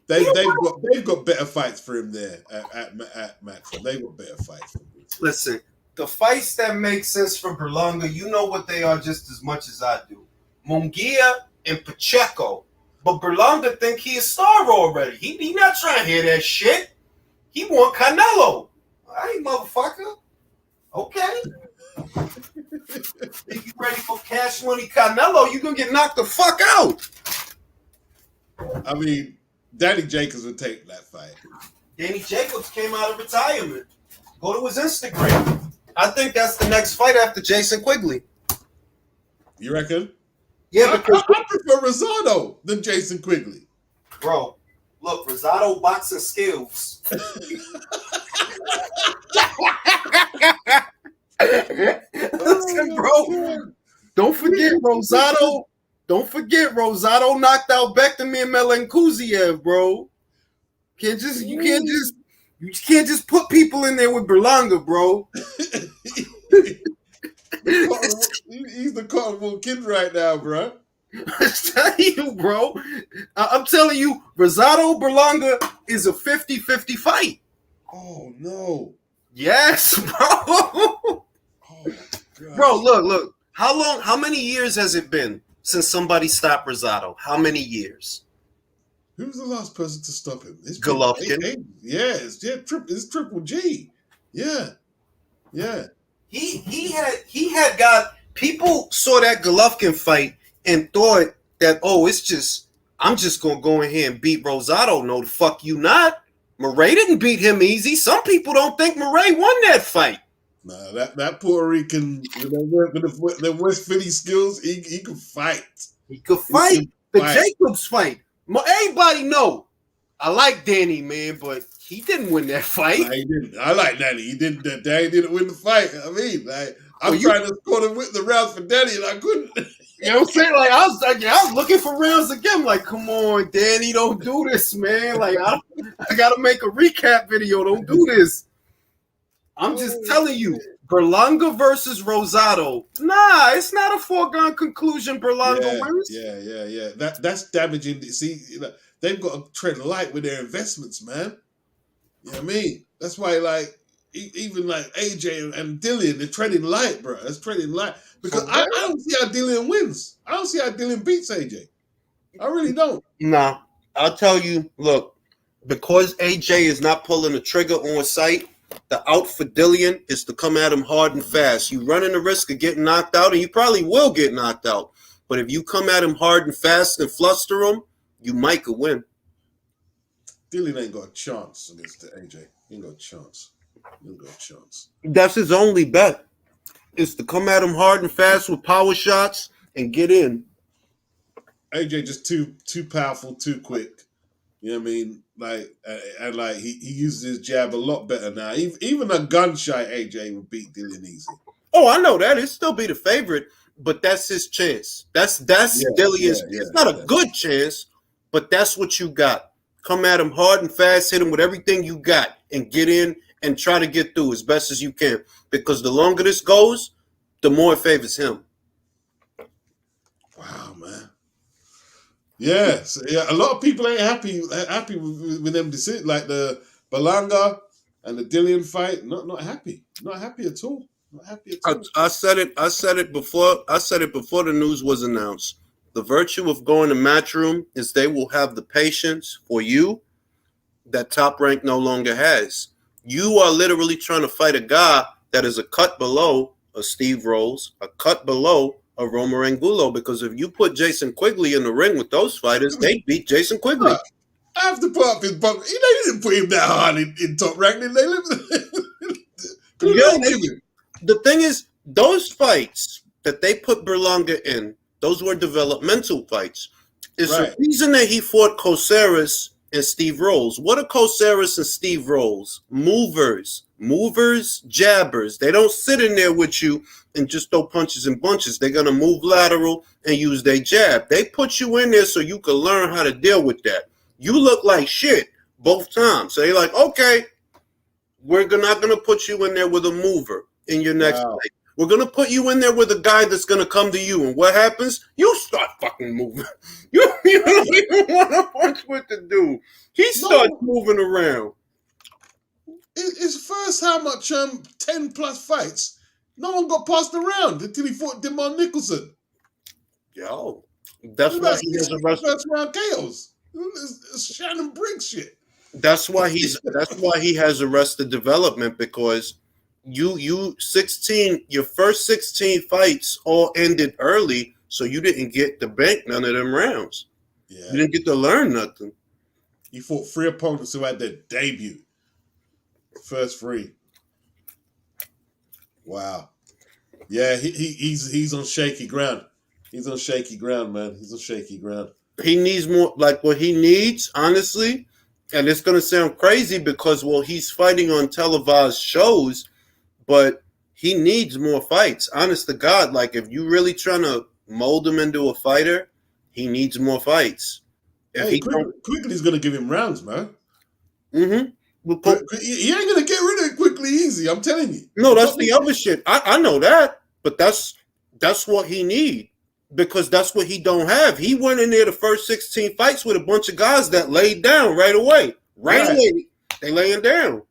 B: They've got better fights for him there at Matchroom. They've got better fights for him.
A: Listen, the fights that make sense for Berlanga, you know what they are just as much as I do. Munguia and Pacheco. But Berlanga think he a star already. He not trying to hear that shit. He want Canelo. All right, motherfucker. Okay. If you ready for cash money Canelo, you gonna get knocked the fuck out.
B: I mean, Danny Jacobs would take that fight.
A: Danny Jacobs came out of retirement. Go to his Instagram. I think that's the next fight after Jason Quigley.
B: You reckon?
A: Yeah, because
B: I prefer Rosado than Jason Quigley.
A: bro, look, Rosado boxing skills. Listen, bro. Don't forget Rosado. Don't forget Rosado knocked out Bektamir Melenkuziev, bro. You can't just put people in there with Berlanga, bro.
B: He's the cotton ball kid right now, bro.
A: I'm telling you, bro. I'm telling you, Rosado Berlanga is a 50-50 fight.
B: Oh no.
A: Yes, bro.
B: Oh
A: Bro,
B: gosh.
A: look. How many years has it been since somebody stopped Rosado? How many years?
B: Who was the last person to stop him? It's been
A: Golovkin.
B: yeah, it's Triple G. Yeah, yeah.
A: He had got people saw that Golovkin fight and thought that, oh, it's just I'm just gonna go in here and beat Rosado. No, the fuck you not. Murray didn't beat him easy. Some people don't think Murray won that fight.
B: Nah, that Puerto Rican with the West Philly skills, he can fight.
A: He could
B: He
A: fight.
B: can
A: The
B: fight.
A: Jacobs fight. Everybody know. I like Danny, man, but he didn't win that fight.
B: Nah, he didn't. I like Danny. He didn't. Danny didn't win the fight. I mean, like I'm
A: Well,
B: trying to score the rounds for Danny, and I couldn't.
A: You know what I'm saying? Like I was looking for rounds again. Like, come on, Danny, don't do this, man. Like I gotta make a recap video. Don't do this. I'm just telling you, Berlanga versus Rosado. Nah, it's not a foregone conclusion. Berlanga wins.
B: Yeah. That's damaging. See, they've got to tread light with their investments, man. You know what I mean? That's why, like, even like AJ and Dillian, they're treading light, bro. It's treading light because I don't see how Dillian wins. I don't see how Dillian beats AJ. I really don't.
A: Nah, I'll tell you. Look, because AJ is not pulling the trigger on sight, the out for Dillian is to come at him hard and fast. You running the risk of getting knocked out, and you probably will get knocked out. But if you come at him hard and fast and fluster him, you might could win.
B: Dillian ain't got a chance against AJ. He ain't got a chance. He ain't got a chance.
A: That's his only bet, is to come at him hard and fast with power shots and get in.
B: AJ just too powerful, too quick. You know what I mean? Like, and like he uses his jab a lot better now. Even a gun-shy AJ would beat Dillian easy.
A: Oh, I know that. He'll still be the favorite, but that's his chance. That's Dillian's. It's not a good chance, but that's what you got. Come at him hard and fast, hit him with everything you got, and get in and try to get through as best as you can. Because the longer this goes, the more it favors him.
B: Wow, man. Yeah, so, yeah. A lot of people ain't happy with them decisions, like the Berlanga and the Dillian fight. Not happy at all. Not happy at all.
A: I said it before the news was announced. The virtue of going to Matchroom is they will have the patience for you that Top Rank no longer has. You are literally trying to fight a guy that is a cut below a Steve Rose, a cut below a Romer Angulo, because if you put Jason Quigley in the ring with those fighters, they beat Jason Quigley.
B: I have to put up his bump. They didn't put him that hard in Top Rank, did they?
A: The thing is, those fights that they put Berlanga in, those were developmental fights. It's the reason that he fought Coceres and Steve Rolls. What are Coceres and Steve Rolls? Movers, jabbers. They don't sit in there with you and just throw punches and bunches. They're going to move lateral and use their jab. They put you in there so you can learn how to deal with that. You look like shit both times. So they're like, okay, we're not going to put you in there with a mover in your next fight. We're going to put you in there with a guy that's going to come to you. And what happens? You start fucking moving. You don't even want to punch with the dude. He starts moving around.
B: His first, how much, 10 plus fights, no one got passed around until he fought Demar Nicholson.
A: Yo, that's why he has arrested.
B: First round KOs. It's Shannon Briggs shit.
A: That's why he has arrested development, because your first 16 fights all ended early, so you didn't get to bank none of them rounds. Yeah. You didn't get to learn nothing.
B: You fought 3 opponents who had their debut. First 3. Wow. Yeah, he's on shaky ground. He's on shaky ground, man. He's on shaky ground.
A: He needs more, like what he needs, honestly, and it's going to sound crazy because, well, he's fighting on televised shows, but he needs more fights. Honest to God, like if you really trying to mold him into a fighter, he needs more fights.
B: Quigley's going to give him rounds, man.
A: Mm-hmm.
B: He ain't going to get rid of it quickly easy, I'm telling you.
A: No, that's the other shit. I know that, but that's That's what he need, because that's what he don't have. He went in there the first 16 fights with a bunch of guys that laid down right away. Right away, they laying down.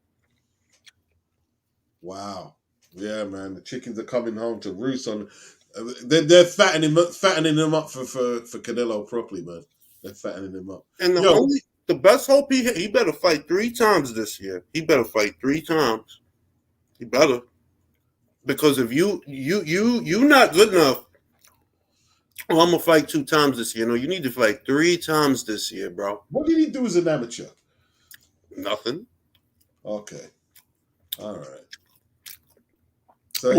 B: Wow. Yeah, man. The chickens are coming home to roost on. They're fattening him up for Canelo properly, man. They're fattening him up.
A: And the best hope he better fight 3 times this year. He better fight 3 times. He better. Because if you not good enough, oh, I'm gonna fight 2 times this year. No, you need to fight 3 times this year, bro.
B: What did he do as an amateur?
A: Nothing.
B: Okay. All right. So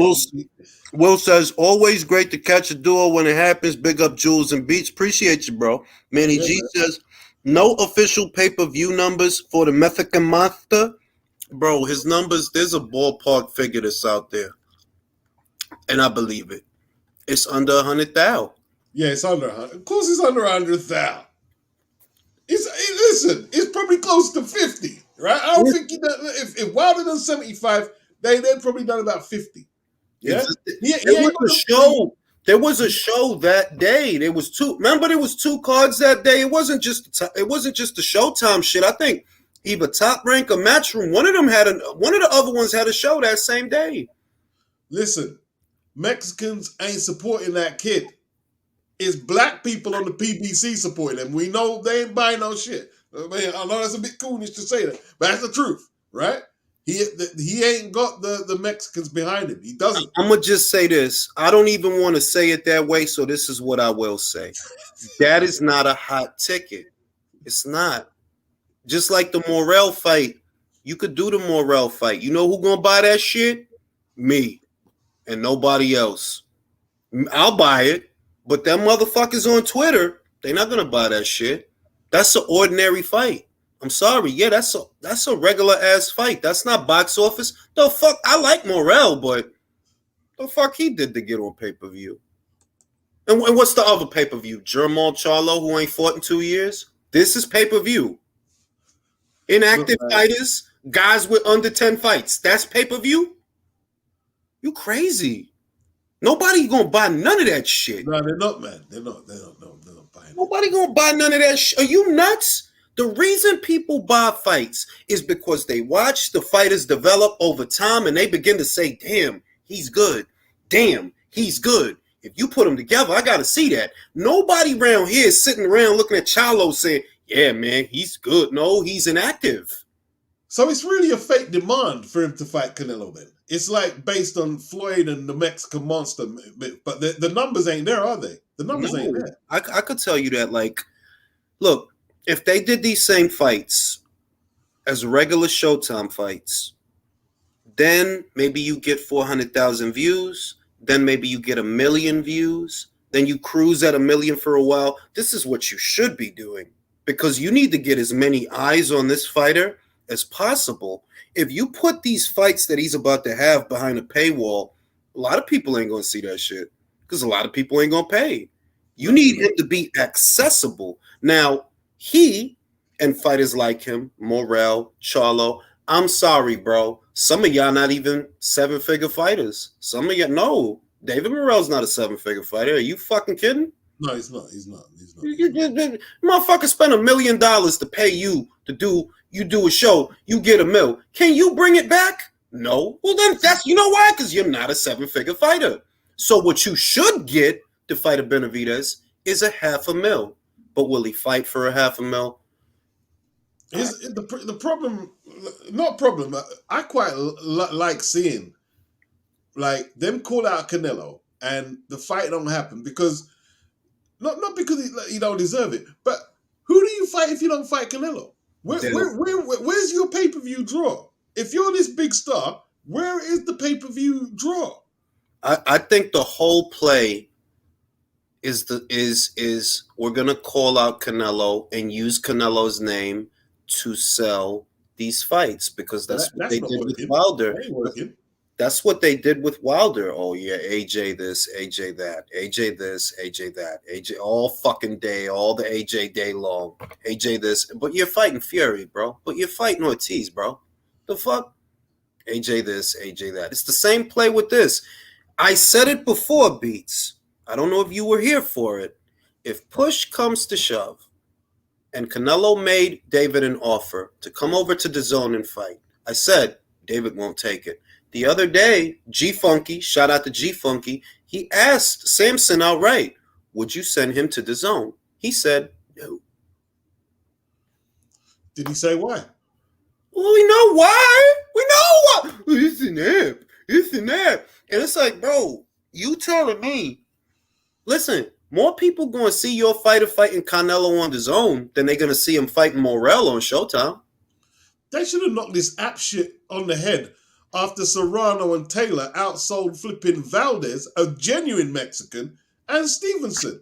A: Will says, always great to catch a duo when it happens. Big up Jules and Beats. Appreciate you, bro. Manny G says, no official pay-per-view numbers for the Mexican Monster. Bro, his numbers, there's a ballpark figure that's out there. And I believe it. It's under 100,000.
B: Yeah, it's under 100. Of course it's under 100,000. It's probably close to 50, right? I don't think if Wilder done 75, they'd probably done about 50. Yeah,
A: There was a show that day. There was 2. Remember, there was 2 cards that day. It wasn't just the Showtime shit. I think either Top Rank or Matchroom. One of the other ones had a show that same day.
B: Listen, Mexicans ain't supporting that kid. It's black people on the PBC supporting them. We know they ain't buying no shit. I mean, I know that's a bit coonish to say that, but that's the truth, right? He ain't got the Mexicans behind him. He doesn't.
A: I'm going to just say this. I don't even want to say it that way, so this is what I will say. That is not a hot ticket. It's not. Just like the Morrell fight. You could do the Morrell fight. You know who going to buy that shit? Me. And nobody else. I'll buy it. But them motherfuckers on Twitter, they're not going to buy that shit. That's an ordinary fight. I'm sorry. Yeah, that's a regular ass fight. That's not box office. The fuck? I like Morrell, but the fuck he did to get on pay-per-view. And what's the other pay-per-view? Jermall Charlo, who ain't fought in 2 years? This is pay-per-view. Inactive fighters, guys with under 10 fights. That's pay-per-view? You crazy. Nobody gonna buy none of that shit.
B: No, they're not, man. They're not buying it.
A: Nobody gonna buy none of that shit. Are you nuts? The reason people buy fights is because they watch the fighters develop over time and they begin to say, damn, he's good. Damn, he's good. If you put them together, I got to see that. Nobody around here is sitting around looking at Charlo saying, yeah, man, he's good. No, he's inactive.
B: So it's really a fake demand for him to fight Canelo then. It's like based on Floyd and the Mexican Monster, but the numbers ain't there, are they? The numbers ain't there.
A: I could tell you that, like, look, if they did these same fights as regular Showtime fights, then maybe you get 400,000 views. Then maybe you get 1 million views. Then you cruise at 1 million for a while. This is what you should be doing, because you need to get as many eyes on this fighter as possible. If you put these fights that he's about to have behind a paywall, a lot of people ain't going to see that shit, because a lot of people ain't going to pay. You need him to be accessible. Now, he and fighters like him, Morrell, Charlo, I'm sorry, bro. Some of y'all not even 7-figure fighters. Some of y'all, no. David Morrell's not a 7-figure fighter. Are you fucking kidding?
B: No, he's not.
A: Motherfucker spent $1 million to pay you to do a show. You get $1 million. Can you bring it back? No. Well, then that's, you know why? Because you're not a 7-figure fighter. So what you should get to fight a Benavidez is $500,000. But will he fight for $500,000?
B: The problem, not problem. I quite like seeing like them call out Canelo and the fight don't happen because not because he don't deserve it, but who do you fight if you don't fight Canelo? Where's your pay-per-view draw? If you're this big star, where is the pay-per-view draw?
A: I think the whole play is we're gonna call out Canelo and use Canelo's name to sell these fights, because that's what they did with Wilder. That's what they did with Wilder. Oh yeah, AJ this, AJ that, AJ this, AJ that, AJ all fucking day, all the AJ day long, AJ this. But you're fighting Fury, bro. But you're fighting Ortiz, bro. The fuck? AJ this, AJ that. It's the same play with this. I said it before, Beats. I don't know if you were here for it. If push comes to shove, and Canelo made David an offer to come over to the zone and fight, I said David won't take it. The other day, G Funky, shout out to G Funky, he asked Samson outright, would you send him to the zone? He said no.
B: Did he say why?
A: Well, we know why. We know why. It's an app. It's an app. And it's like, bro, you telling me, listen, more people going to see your fighter fighting Canelo on the zone than they're going to see him fighting Morrell on Showtime.
B: They should have knocked this app shit on the head after Serrano and Taylor outsold flipping Valdez, a genuine Mexican, and Stevenson.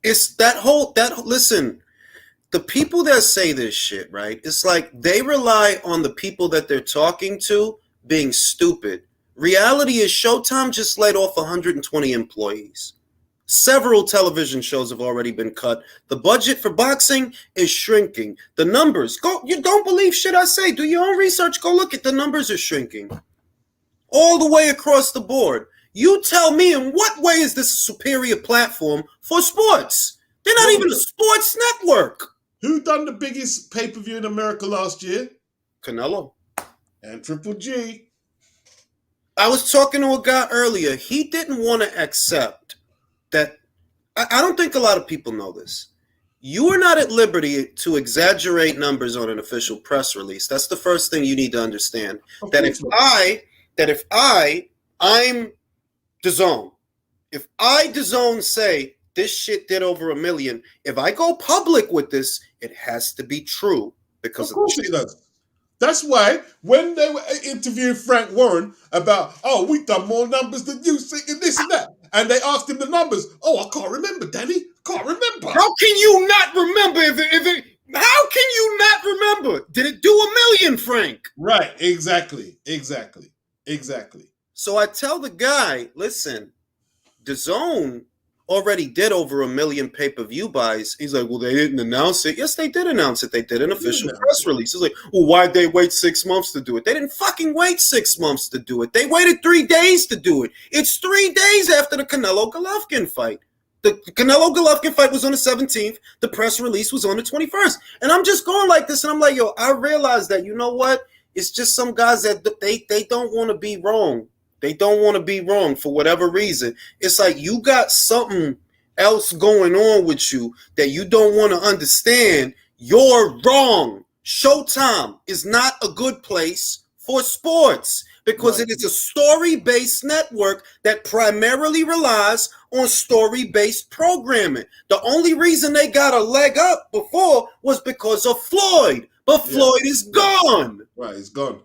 A: It's listen, the people that say this shit, right? It's like they rely on the people that they're talking to being stupid. Reality is Showtime just laid off 120 employees. Several television shows have already been cut. The budget for boxing is shrinking. The numbers, you don't believe shit I say. Do your own research. Go look at the numbers are shrinking. All the way across the board. You tell me in what way is this a superior platform for sports? They're not even a sports network.
B: Who done the biggest pay-per-view in America last year?
A: Canelo.
B: And Triple G.
A: I was talking to a guy earlier. He didn't want to accept that. I don't think a lot of people know this. You are not at liberty to exaggerate numbers on an official press release. That's the first thing you need to understand. That if I'm DAZN, if I DAZN say this shit did over 1 million, if I go public with this, it has to be true because
B: of course it does. That's why when they were interviewing Frank Warren about, oh, we've done more numbers than you, and this and that, and they asked him the numbers. Oh, I can't remember, Danny. Can't remember.
A: How can you not remember? How can you not remember? Did it do 1 million, Frank?
B: Right. Exactly.
A: So I tell the guy, listen, DAZN already did over 1 million pay-per-view buys. He's like, well, they didn't announce it. Yes, they did announce it. They did an official press release. He's like, well, why'd they wait 6 months to do it? They didn't fucking wait 6 months to do it. They waited 3 days to do it. It's 3 days after the Canelo-Golovkin fight. The Canelo-Golovkin fight was on the 17th. The press release was on the 21st. And I'm just going like this, and I'm like, yo, I realize that, you know what? It's just some guys that they don't want to be wrong. They don't want to be wrong for whatever reason. It's like you got something else going on with you that you don't want to understand. You're wrong. Showtime is not a good place for sports because it is a story-based network that primarily relies on story-based programming. The only reason they got a leg up before was because of Floyd. But Floyd is gone.
B: Right, he's gone.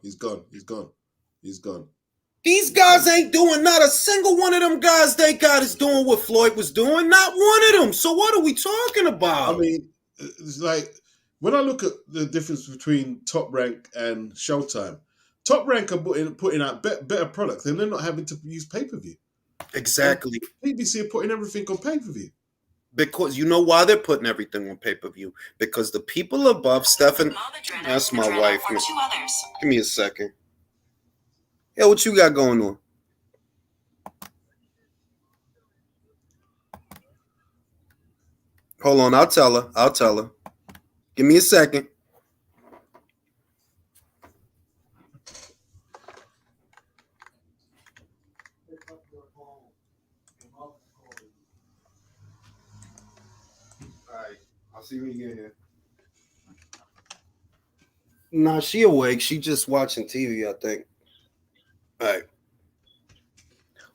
A: These guys ain't doing, not a single one of them guys they got is doing what Floyd was doing. Not one of them. So what are we talking about?
B: I mean, it's like, when I look at the difference between Top Rank and Showtime, Top Rank are putting out better products and they're not having to use pay-per-view.
A: Exactly.
B: And BBC are putting everything on pay-per-view.
A: Because you know why they're putting everything on pay-per-view? Because the people above Stephen, that's my wife. Give me a second. Yeah, what you got going on? Hold on, I'll tell her. Give me a second. Alright, I'll see when you get here. Nah, she awake. She just watching TV, I think. All right.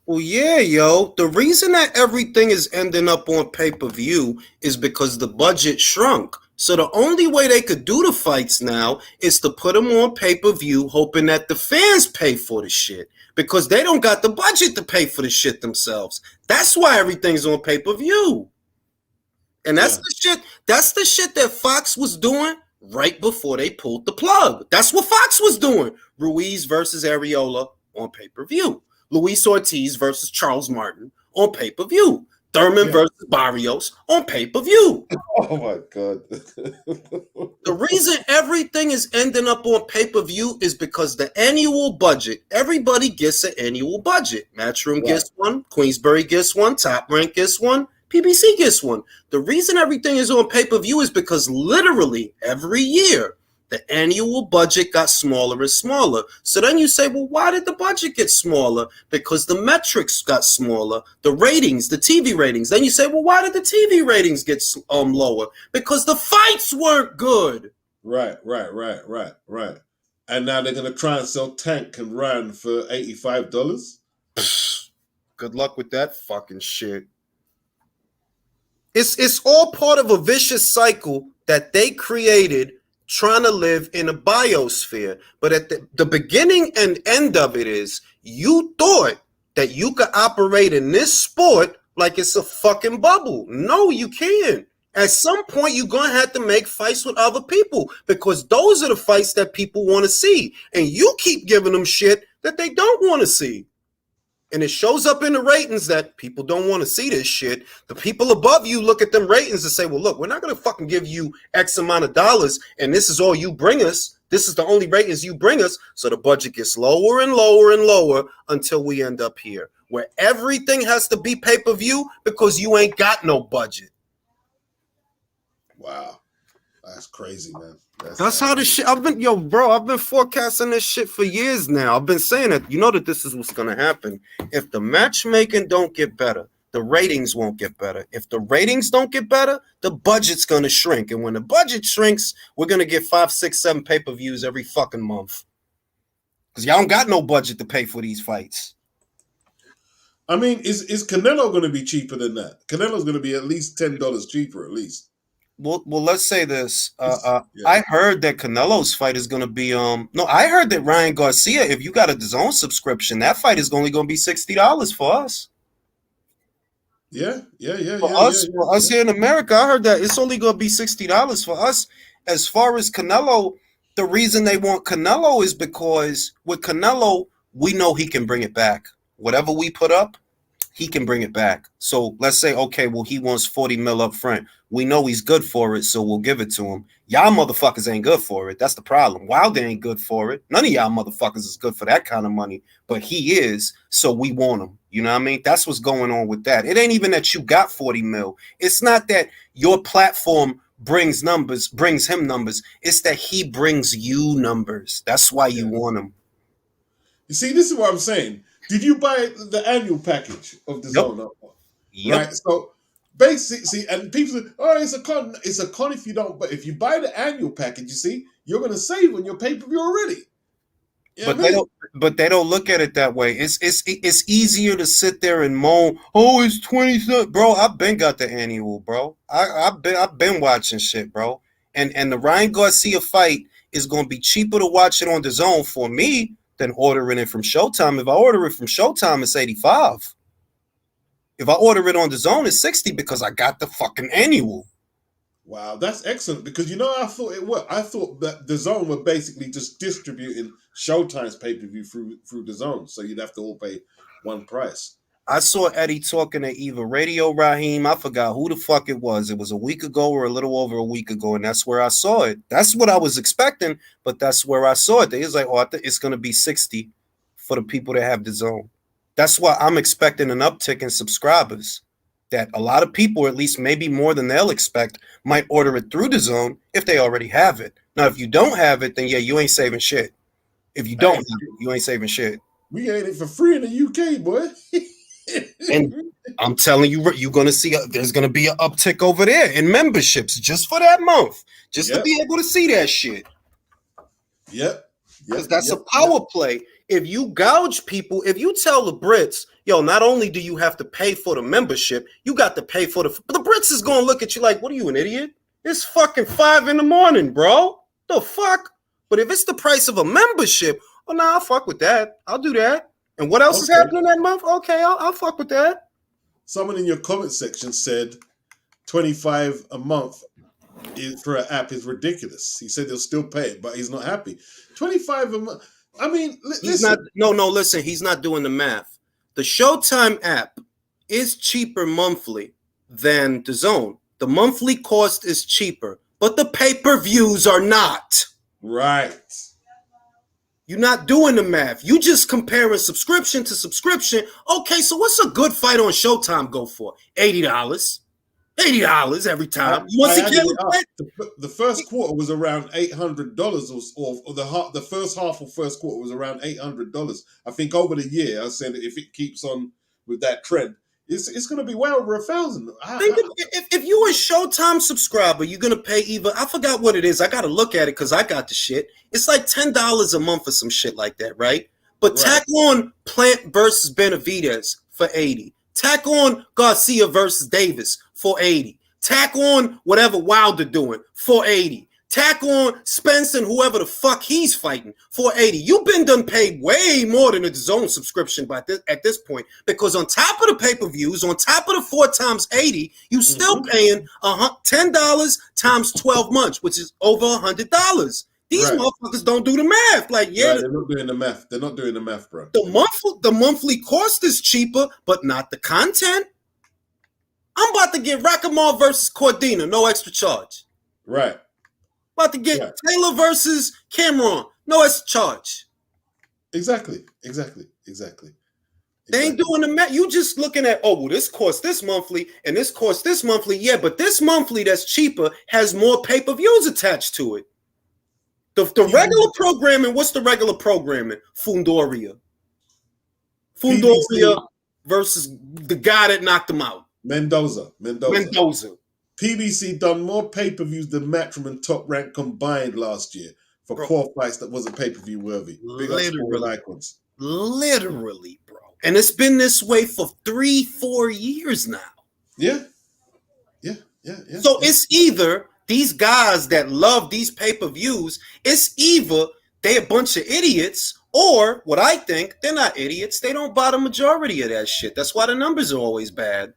A: Well, yeah, yo. The reason that everything is ending up on pay-per-view is because the budget shrunk. So the only way they could do the fights now is to put them on pay-per-view, hoping that the fans pay for the shit. Because they don't got the budget to pay for the shit themselves. That's why everything's on pay-per-view. And that's the shit that Fox was doing right before they pulled the plug. That's what Fox was doing. Ruiz versus Areola on pay-per-view. Luis Ortiz versus Charles Martin on pay-per-view. Thurman
B: Yeah.
A: versus Barrios on pay-per-view.
B: Oh my God.
A: The reason everything is ending up on pay-per-view is because the annual budget, everybody gets an annual budget. Matchroom
B: Right.
A: gets one, Queensberry gets one, Top Rank gets one, PBC gets one. The reason everything is on pay-per-view is because literally every year the annual budget got smaller and smaller. So then you say, well, why did the budget get smaller? Because the metrics got smaller, the ratings, the TV ratings. Then you say, well, why did the TV ratings get lower? Because the fights weren't good.
B: Right. And now they're going to try and sell Tank and Ryan for $85.
A: Good luck with that fucking shit. It's all part of a vicious cycle that they created trying to live in a biosphere. But at the beginning and end of it is you thought that you could operate in this sport like it's a fucking bubble. No, you can't. At some point, you're going to have to make fights with other people because those are the fights that people want to see. And you keep giving them shit that they don't want to see. And it shows up in the ratings that people don't want to see this shit. The people above you look at them ratings and say, well, look, we're not going to fucking give you X amount of dollars, and this is all you bring us. This is the only ratings you bring us. So the budget gets lower and lower and lower until we end up here, where everything has to be pay-per-view because you ain't got no budget.
B: Wow. That's crazy, man.
A: That's how this shit. I've been forecasting this shit for years now. I've been saying that. You know that this is what's gonna happen. If the matchmaking don't get better, the ratings won't get better. If the ratings don't get better, the budget's gonna shrink. And when the budget shrinks, we're gonna get 5, 6, 7 pay-per-views every fucking month. Because y'all don't got no budget to pay for these fights.
B: I mean, is Canelo going to be cheaper than that? Canelo's going to be at least $10 cheaper, at least.
A: Well, let's say this. I heard that Canelo's fight is going to be no, I heard that Ryan Garcia, if you got a DAZN subscription, that fight is only going to be $60 for us. For us here in America, I heard that it's only going to be $60 for us. As far as Canelo, the reason they want Canelo is because with Canelo, we know he can bring it back. Whatever we put up, he can bring it back. So let's say, okay, well, he wants 40 mil up front. We know he's good for it, so we'll give it to him. Y'all motherfuckers ain't good for it. That's the problem. Wilder ain't good for it. None of y'all motherfuckers is good for that kind of money, but he is, so we want him. You know what I mean? That's what's going on with that. It ain't even that you got 40 mil. It's not that your platform brings him numbers. It's that he brings you numbers. That's why you want him.
B: You see, this is what I'm saying. Did you buy the annual package of the DAZN?
A: Yep.
B: Right. So basically, and people say, "Oh, it's a con. It's a con if you don't." But if you buy the annual package, you see, you're going to save on your pay-per-view already. You know
A: they don't look at it that way. It's easier to sit there and moan. Oh, it's 20 cents, bro. I've been got the annual, bro. I've been watching shit, bro. And the Ryan Garcia fight is going to be cheaper to watch it on DAZN for me than ordering it from Showtime. If I order it from Showtime, it's $85. If I order it on DAZN, it's $60 because I got the fucking annual.
B: Wow, that's excellent because I thought it worked. I thought that DAZN were basically just distributing Showtime's pay-per-view through DAZN, so you'd have to all pay one price.
A: I saw Eddie talking to either Radio Raheem. I forgot who the fuck it was. It was a week ago or a little over a week ago, and that's where I saw it. That's what I was expecting, but that's where I saw it. They was like, oh, I think it's going to be $60 for the people that have DAZN. That's why I'm expecting an uptick in subscribers. That a lot of people, at least maybe more than they'll expect, might order it through DAZN if they already have it. Now, if you don't have it, then yeah, you ain't saving shit. If you don't have it, you ain't saving shit.
B: We get it for free in the UK, boy.
A: And I'm telling you, you're going to see there's going to be an uptick over there in memberships just for that month, just to be able to see that shit.
B: Yep.
A: Because that's a power play. If you gouge people, if you tell the Brits, yo, not only do you have to pay for the membership, you got to pay for the Brits is going to look at you like, what are you, an idiot? It's fucking 5 a.m, bro. The fuck? But if it's the price of a membership, well, nah, I'll fuck with that. I'll do that. And what else is happening that month? Okay, I'll fuck with that.
B: Someone in your comment section said $25 a month for an app is ridiculous. He said he'll still pay it, but he's not happy. $25 a month. I mean, listen.
A: Listen, he's not doing the math. The Showtime app is cheaper monthly than the Zone. The monthly cost is cheaper, but the pay-per-views are not.
B: Right.
A: You're not doing the math. You just comparing subscription to subscription. Okay, so what's a good fight on Showtime go for? $80. $80 every time. You want
B: I
A: to see
B: added
A: Caleb
B: it up.
A: Plant?
B: The first quarter was around $800, or the first half of first quarter was around $800. I think over the year, I said if it keeps on with that trend, it's going to be well over 1,000.
A: Think of, if you're a Showtime subscriber, you're gonna pay either. I forgot what it is. I gotta look at it because I got the shit. It's like $10 a month or some shit like that, right? But
B: Right.
A: tack on Plant versus Benavidez for 80. Tack on Garcia versus Davis for 80. Tack on whatever Wilder doing for 80. Tack on Spence and whoever the fuck he's fighting for 80. You've been done paid way more than a Zone subscription at this point, because on top of the pay-per-views, on top of the 4 times 80, you still paying $10 times 12 months, which is over $100. These
B: Right.
A: motherfuckers don't do the math. Like, yeah,
B: Right, they're not doing the math. They're not doing the math, bro.
A: the monthly cost is cheaper, but not the content. I'm about to get Rakamar versus Cordina, no extra charge.
B: Right.
A: About to get Taylor versus Cameron, no extra charge.
B: Exactly.
A: They ain't doing the math. You just looking at, oh, well, this costs this monthly and this costs this monthly. Yeah, but this monthly that's cheaper has more pay-per-views attached to it. The regular programming, what's the regular programming? Fundoria versus the guy that knocked him out.
B: Mendoza. PBC done more pay-per-views than Matchroom and Top Rank combined last year for core fights that wasn't pay-per-view worthy. Big up Sport Icons.
A: Literally, bro. And it's been this way for 3-4 years now.
B: Yeah.
A: So it's either these guys that love these pay-per-views, it's either they a bunch of idiots, or what I think, they're not idiots. They don't buy the majority of that shit. That's why the numbers are always bad.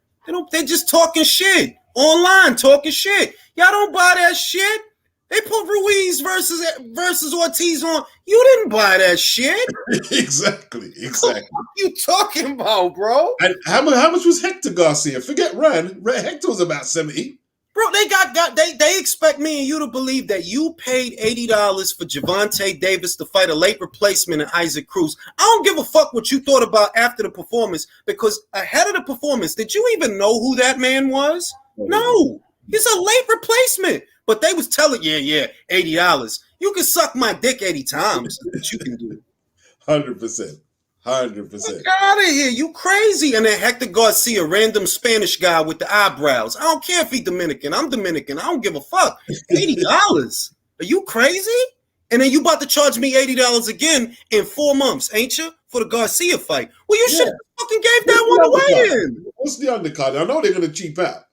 A: They're just talking shit. Online talking shit. Y'all don't buy that shit. They put Ruiz versus Ortiz on. You didn't buy that shit.
B: Exactly.
A: What are you talking about, bro?
B: And how much was Hector Garcia? Forget Ryan. Hector was about 70.
A: Bro, they expect me and you to believe that you paid $80 for Gervonta Davis to fight a late replacement in Isaac Cruz. I don't give a fuck what you thought about after the performance, because ahead of the performance, did you even know who that man was? No. He's a late replacement. But they was telling, $80. You can suck my dick 80 times. That's what you can do.
B: 100%.
A: Get out of here. You crazy. And then Hector Garcia, random Spanish guy with the eyebrows. I don't care if he's Dominican. I'm Dominican. I don't give a fuck. $80. Are you crazy? And then you about to charge me $80 again in 4 months, ain't you? For the Garcia fight. Well, you should have fucking gave that one away in.
B: What's the undercard? I know they're going to cheap out.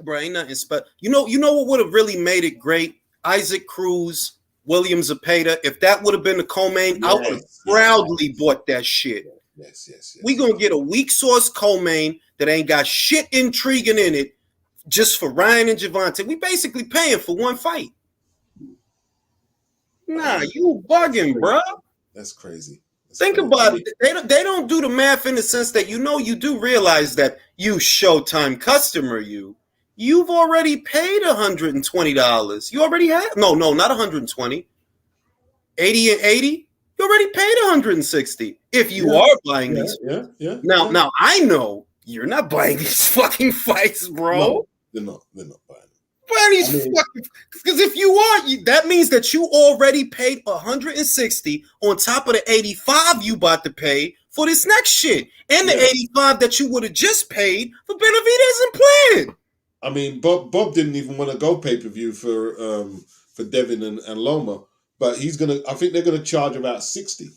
A: Bro, ain't nothing special. You know what would have really made it great? Isaac Cruz, William Zepeda. If that would have been the co-main, I would have proudly bought that shit.
B: Yes.
A: We gonna get a weak sauce co-main that ain't got shit intriguing in it, just for Ryan and Gervonta. We basically paying for one fight. Nah, you bugging, bro.
B: That's crazy.
A: Think about it. They don't do the math in the sense that you do realize that you Showtime customer, you've already paid $120. You already have no, not 120. 80 and 80. You already paid 160 if you are buying these.
B: Yeah.
A: Now I know you're not buying these fucking fights, bro.
B: No, they're not buying.
A: Because if you are, that means that you already paid 160 on top of the 85 you about to pay for this next shit, and the 85 that you would have just paid for Benavidez and Plant.
B: I mean, Bob didn't even want to go pay-per-view for Devin and Loma, but I think they're gonna charge about 60.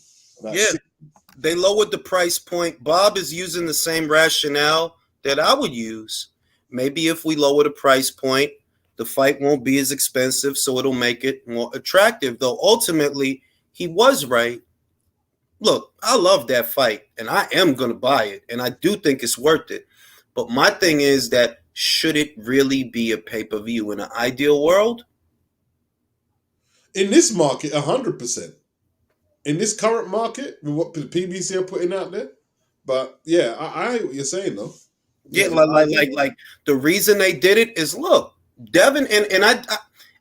A: They lowered the price point. Bob is using the same rationale that I would use. Maybe if we lower the price point, the fight won't be as expensive, so it'll make it more attractive. Though ultimately, he was right. Look, I love that fight, and I am going to buy it, and I do think it's worth it. But my thing is that, should it really be a pay-per-view in an ideal world?
B: In this market, 100%. In this current market, with what the PBC are putting out there, But yeah, I hear what you're saying though.
A: Yeah,
B: Yeah, I hear you.
A: like the reason they did it is look, Devin and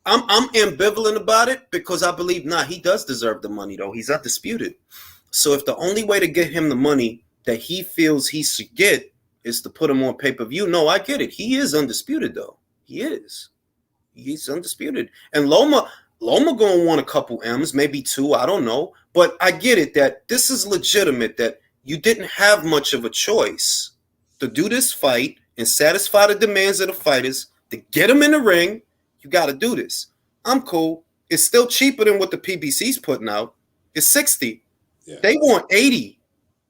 A: I'm ambivalent about it because I believe he does deserve the money though. He's undisputed. So if the only way to get him the money that he feels he should get is to put him on pay-per-view, no, I get it. He is undisputed though. He is. He's undisputed. And Loma gonna want a couple M's, maybe two, I don't know. But I get it that this is legitimate, that you didn't have much of a choice to do this fight and satisfy the demands of the fighters, to get them in the ring. You gotta do this. I'm cool. It's still cheaper than what the PBC's putting out. It's 60.
B: Yeah.
A: They want 80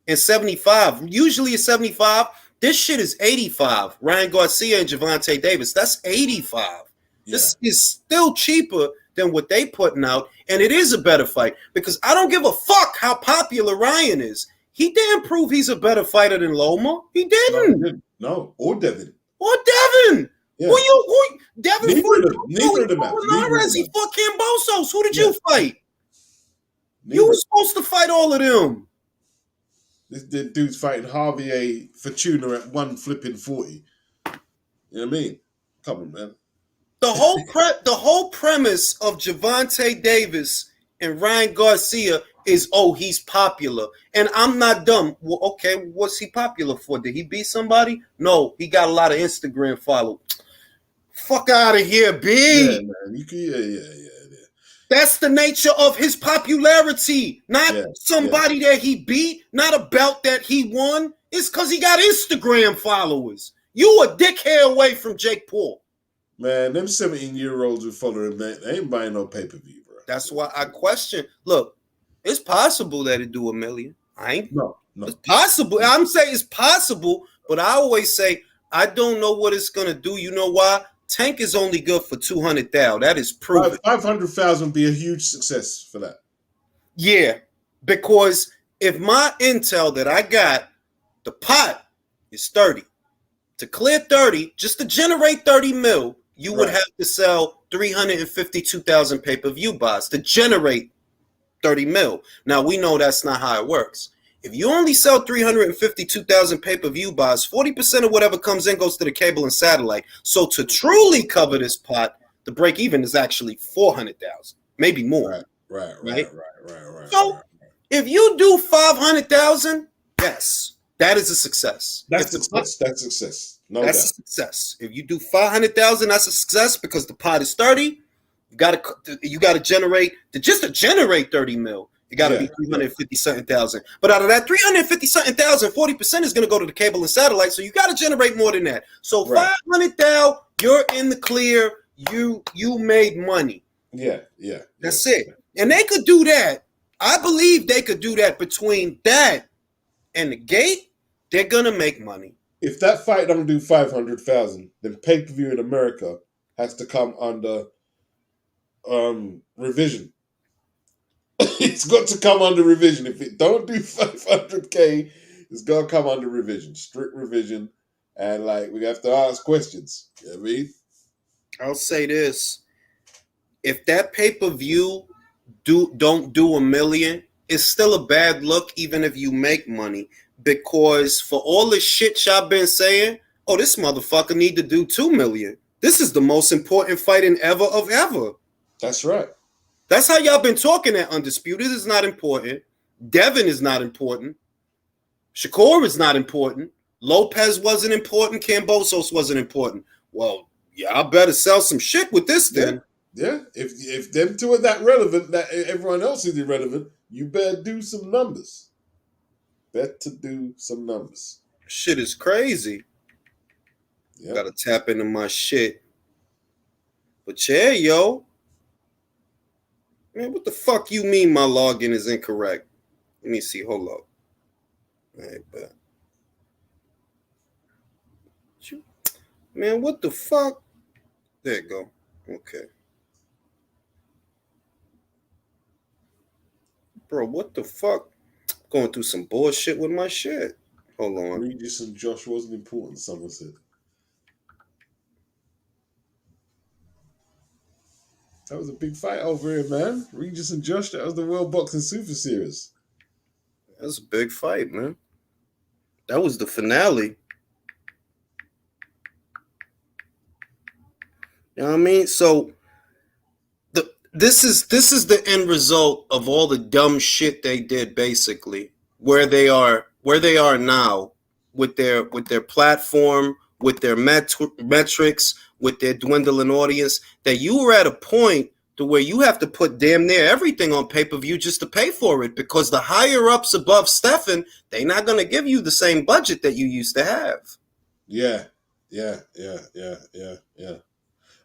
A: and 75. Usually it's 75. This shit is 85. Ryan Garcia and Gervonta Davis. That's 85. Yeah. This is still cheaper than what they putting out, and it is a better fight because I don't give a fuck how popular Ryan is. He didn't prove he's a better fighter than Loma. He didn't.
B: No, or Devin.
A: Yeah. Devin?
B: Neither of them.
A: He fought Cambosos. Who did you fight? Neither. You were supposed to fight all of them.
B: This dude's fighting Javier Fortuna at 140. You know what I mean? Come on, man.
A: The whole premise of Gervonta Davis and Ryan Garcia is, he's popular. And I'm not dumb. Well, okay, what's he popular for? Did he beat somebody? No, he got a lot of Instagram followers. Fuck out of here, B.
B: Yeah, man. Yeah.
A: That's the nature of his popularity. Not somebody that he beat, not a belt that he won. It's because he got Instagram followers. You a dickhead away from Jake Paul.
B: Man, them 17-year-olds who follow him, they ain't buying no pay-per-view, bro.
A: That's why I question. Look, it's possible that it do $1 million.
B: No.
A: It's possible. I'm saying it's possible, but I always say I don't know what it's gonna do. You know why? Tank is only good for 200,000. That is proven.
B: 500,000 would be a huge success for that.
A: Yeah, because if my intel that I got, the pot is 30. To clear 30, just to generate 30 mil, you would have to sell 352,000 pay-per-view buys to generate 30 mil. Now, we know that's not how it works. If you only sell 352,000 pay-per-view buys, 40% of whatever comes in goes to the cable and satellite. So to truly cover this pot, the break even is actually 400,000, maybe more.
B: Right.
A: So if you do 500,000, yes, that is a success.
B: That's success. No doubt.
A: That's a success. If you do 500,000, that's a success because the pot is 30. You gotta generate to generate 30 mil. It got to be 350-something-thousand. But out of that 350-something-thousand, 40% is going to go to the cable and satellite. So you got to generate more than that. So 500,000, you're in the clear. You made money.
B: Yeah.
A: That's it. And they could do that. I believe they could do that between that and the gate. They're going to make money.
B: If that fight don't do 500,000, then pay-per-view in America has to come under revision. It's got to come under revision. If it don't do 500K, it's got to come under revision, strict revision, and we have to ask questions. You know what I mean?
A: I'll say this: if that pay-per-view don't do $1 million, it's still a bad look, even if you make money, because for all the shit y'all been saying, this motherfucker need to do $2 million. This is the most important fighting ever of ever.
B: That's right.
A: That's how y'all been talking at Undisputed is not important. Devin is not important. Shakur is not important. Lopez wasn't important. Cambosos wasn't important. Well, y'all better sell some shit with this then.
B: Yeah. If them two are that relevant, that everyone else is irrelevant, you better do some numbers.
A: Shit is crazy. Yep. Gotta tap into my shit. But yeah, yo. Man, what the fuck you mean my login is incorrect? Let me see. Hold up. Right, but man, what the fuck? There you go. Okay. Bro, what the fuck? Going through some bullshit with my shit. Hold on.
B: Regis and Josh wasn't important, someone said. That was a big fight over here, man. Regis and Josh, that was the World Boxing Super Series.
A: That's a big fight, man. That was the finale. You know what I mean? So this is the end result of all the dumb shit they did, basically. Where they are now with their platform, with their metrics, with their dwindling audience, that you were at a point to where you have to put damn near everything on pay-per-view just to pay for it, because the higher ups above Stefan, they're not going to give you the same budget that you used to have.
B: Yeah.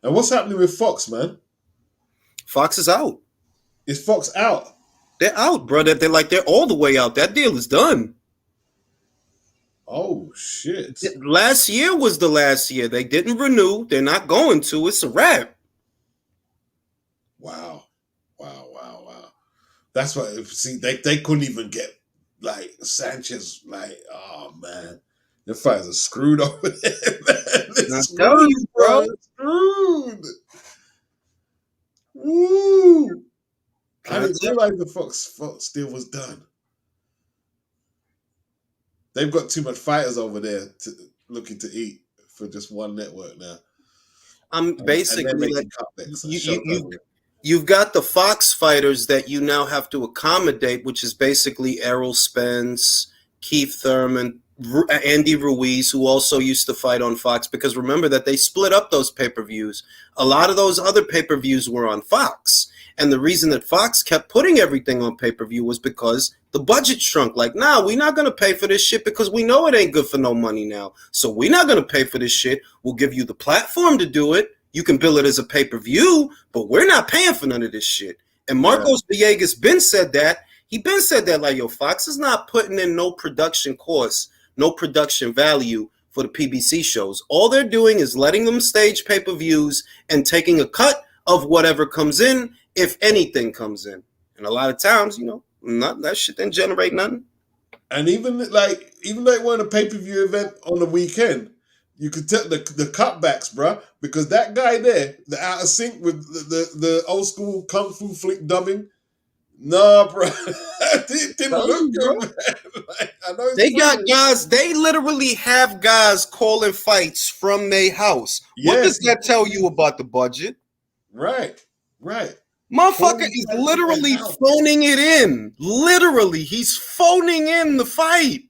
B: And what's happening with Fox, man?
A: Fox is out.
B: Is Fox out?
A: They're out, bro. They're all the way out. That deal is done.
B: Oh shit!
A: Last year was the last year. They didn't renew. They're not going to. It's a wrap.
B: Wow. That's why. See, they couldn't even get like Sanchez. Like, oh man, the fighters are screwed over there, man.
A: I'm telling you, bro.
B: Screwed. Woo! I didn't realize the Fox deal was done. They've got too much fighters over there looking to eat for just one network now.
A: I'm basically like, you've got the Fox fighters that you now have to accommodate, which is basically Errol Spence, Keith Thurman, Andy Ruiz, who also used to fight on Fox, because remember that they split up those pay-per-views. A lot of those other pay-per-views were on Fox. And the reason that Fox kept putting everything on pay-per-view was because the budget shrunk. Like, nah, we're not going to pay for this shit because we know it ain't good for no money now. So we're not going to pay for this shit. We'll give you the platform to do it. You can bill it as a pay-per-view, but we're not paying for none of this shit. And Marcos Villegas been said that. He been said that, like, yo, Fox is not putting in no production costs, no production value for the PBC shows. All they're doing is letting them stage pay-per-views and taking a cut of whatever comes in, if anything comes in. And a lot of times, that shit didn't generate nothing.
B: And even though it weren't a pay-per-view event on the weekend, you could tell the cutbacks, bruh, because that guy there, the out of sync with the old school kung fu flick dubbing, nah, bruh, it didn't look good, man. Like, I know
A: they got guys, they literally have guys calling fights from their house. What does that tell you about the budget?
B: Right.
A: Motherfucker is literally phoning it in. Literally, he's phoning in the fight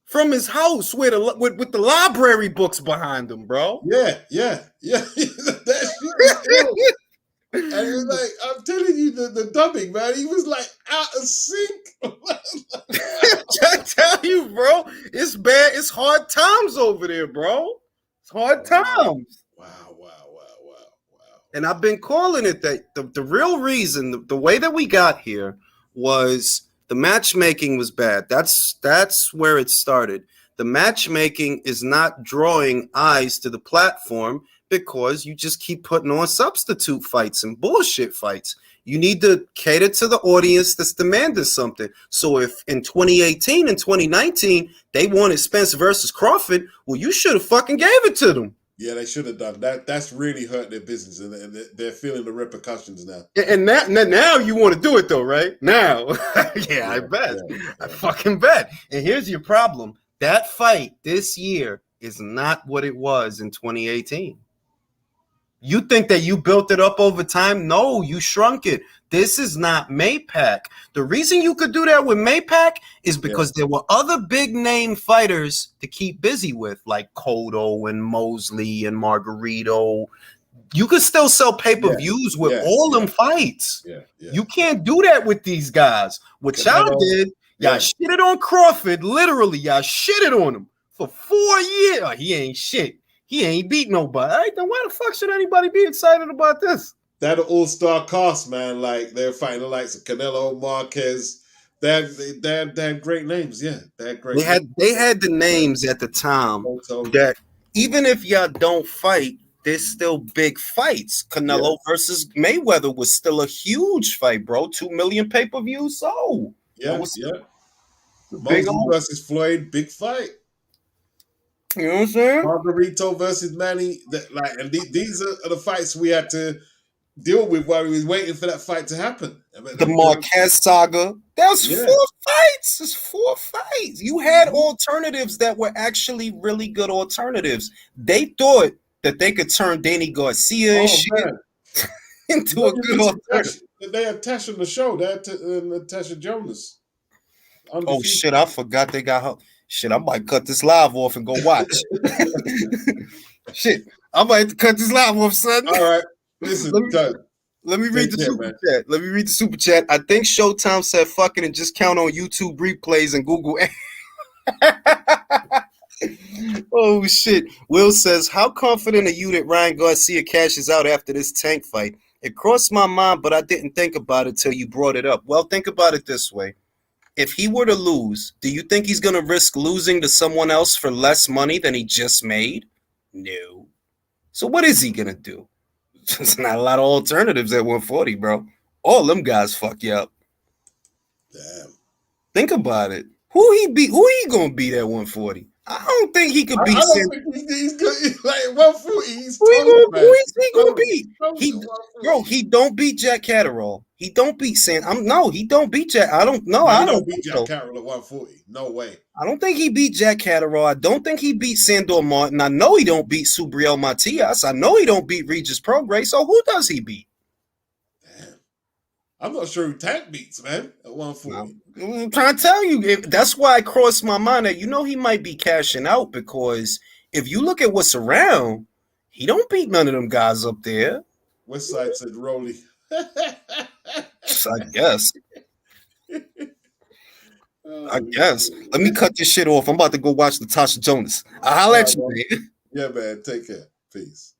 A: from his house with the library books behind him, bro.
B: Yeah. That shit was ill. And it was like, I'm telling you, the dubbing, man, he was like out of sync.
A: I tell you, bro, it's bad. It's hard times over there, bro. It's hard times.
B: Wow.
A: And I've been calling it that the real reason, the way that we got here, was the matchmaking was bad. That's where it started. The matchmaking is not drawing eyes to the platform because you just keep putting on substitute fights and bullshit fights. You need to cater to the audience that's demanding something. So if in 2018 and 2019 they wanted Spence versus Crawford, well, you should have fucking gave it to them.
B: Yeah, they should have done that. That's really hurt their business, and they're feeling the repercussions now.
A: And now you want to do it though, right? Now, yeah, I bet. Yeah. I fucking bet. And here's your problem: that fight this year is not what it was in 2018. You think that you built it up over time? No, you shrunk it. This is not Maypac. The reason you could do that with Maypac is because there were other big name fighters to keep busy with, like Cotto and Mosley and Margarito. You could still sell pay-per-views with all them fights. You can't do that with these guys. What y'all did, y'all shitted on Crawford. Literally, y'all shitted on him for 4 years. Oh, he ain't shit. He ain't beat nobody. All right, then why the fuck should anybody be excited about this?
B: That all-star cast, man. Like, they're fighting the likes of Canelo, Marquez. They had great names, yeah. They
A: had the names at the time that even if y'all don't fight, there's still big fights. Canelo versus Mayweather was still a huge fight, bro. 2 million pay-per-views sold.
B: Mosley versus Floyd, big fight.
A: You know what I'm saying?
B: Margarito versus Manny. These are the fights we had to deal with while we was waiting for that fight to happen.
A: The Marquez saga. That was 4 fights. It's 4 fights. You had alternatives that were actually really good alternatives. They thought that they could turn Danny Garcia and shit
B: man.
A: into a good alternative.
B: They had Tasha on the show. They had Tasha Jonas.
A: Oh shit, I forgot they got her. Shit, I might cut this live off and go watch. Shit, I might cut this live off, son.
B: All right. Listen,
A: let me read the super chat. Let me read the super chat. I think Showtime said fuck it and just count on YouTube replays and Google. Oh shit. Will says, how confident are you that Ryan Garcia cashes out after this Tank fight? It crossed my mind, but I didn't think about it till you brought it up. Well, think about it this way. If he were to lose, do you think he's going to risk losing to someone else for less money than he just made? No. So what is he going to do? There's not a lot of alternatives at 140, bro. All them guys fuck you up.
B: Damn.
A: Think about it. Who he going to beat at 140? I don't think he could beat.
B: I don't think he's good. Like 140, he's
A: who is he gonna beat? He don't beat Jack Catterall. He don't beat he don't beat Jack. I don't know.
B: I don't beat Jack Catterall at 140. No way.
A: I don't think he beat Jack Catterall. I don't think he beat Sandor Martin. I know he don't beat Subriel Matias. I know he don't beat Regis Prograis. So who does he beat?
B: Damn. I'm not sure who Tank beats, man, at 140.
A: I'm trying to tell you, that's why it crossed my mind that he might be cashing out, because if you look at what's around, he don't beat none of them guys up there.
B: Westside said Rolly.
A: I guess. I guess. Let me cut this shit off. I'm about to go watch Natasha Jonas. I'll holler at you, man.
B: Yeah, man. Take care. Peace.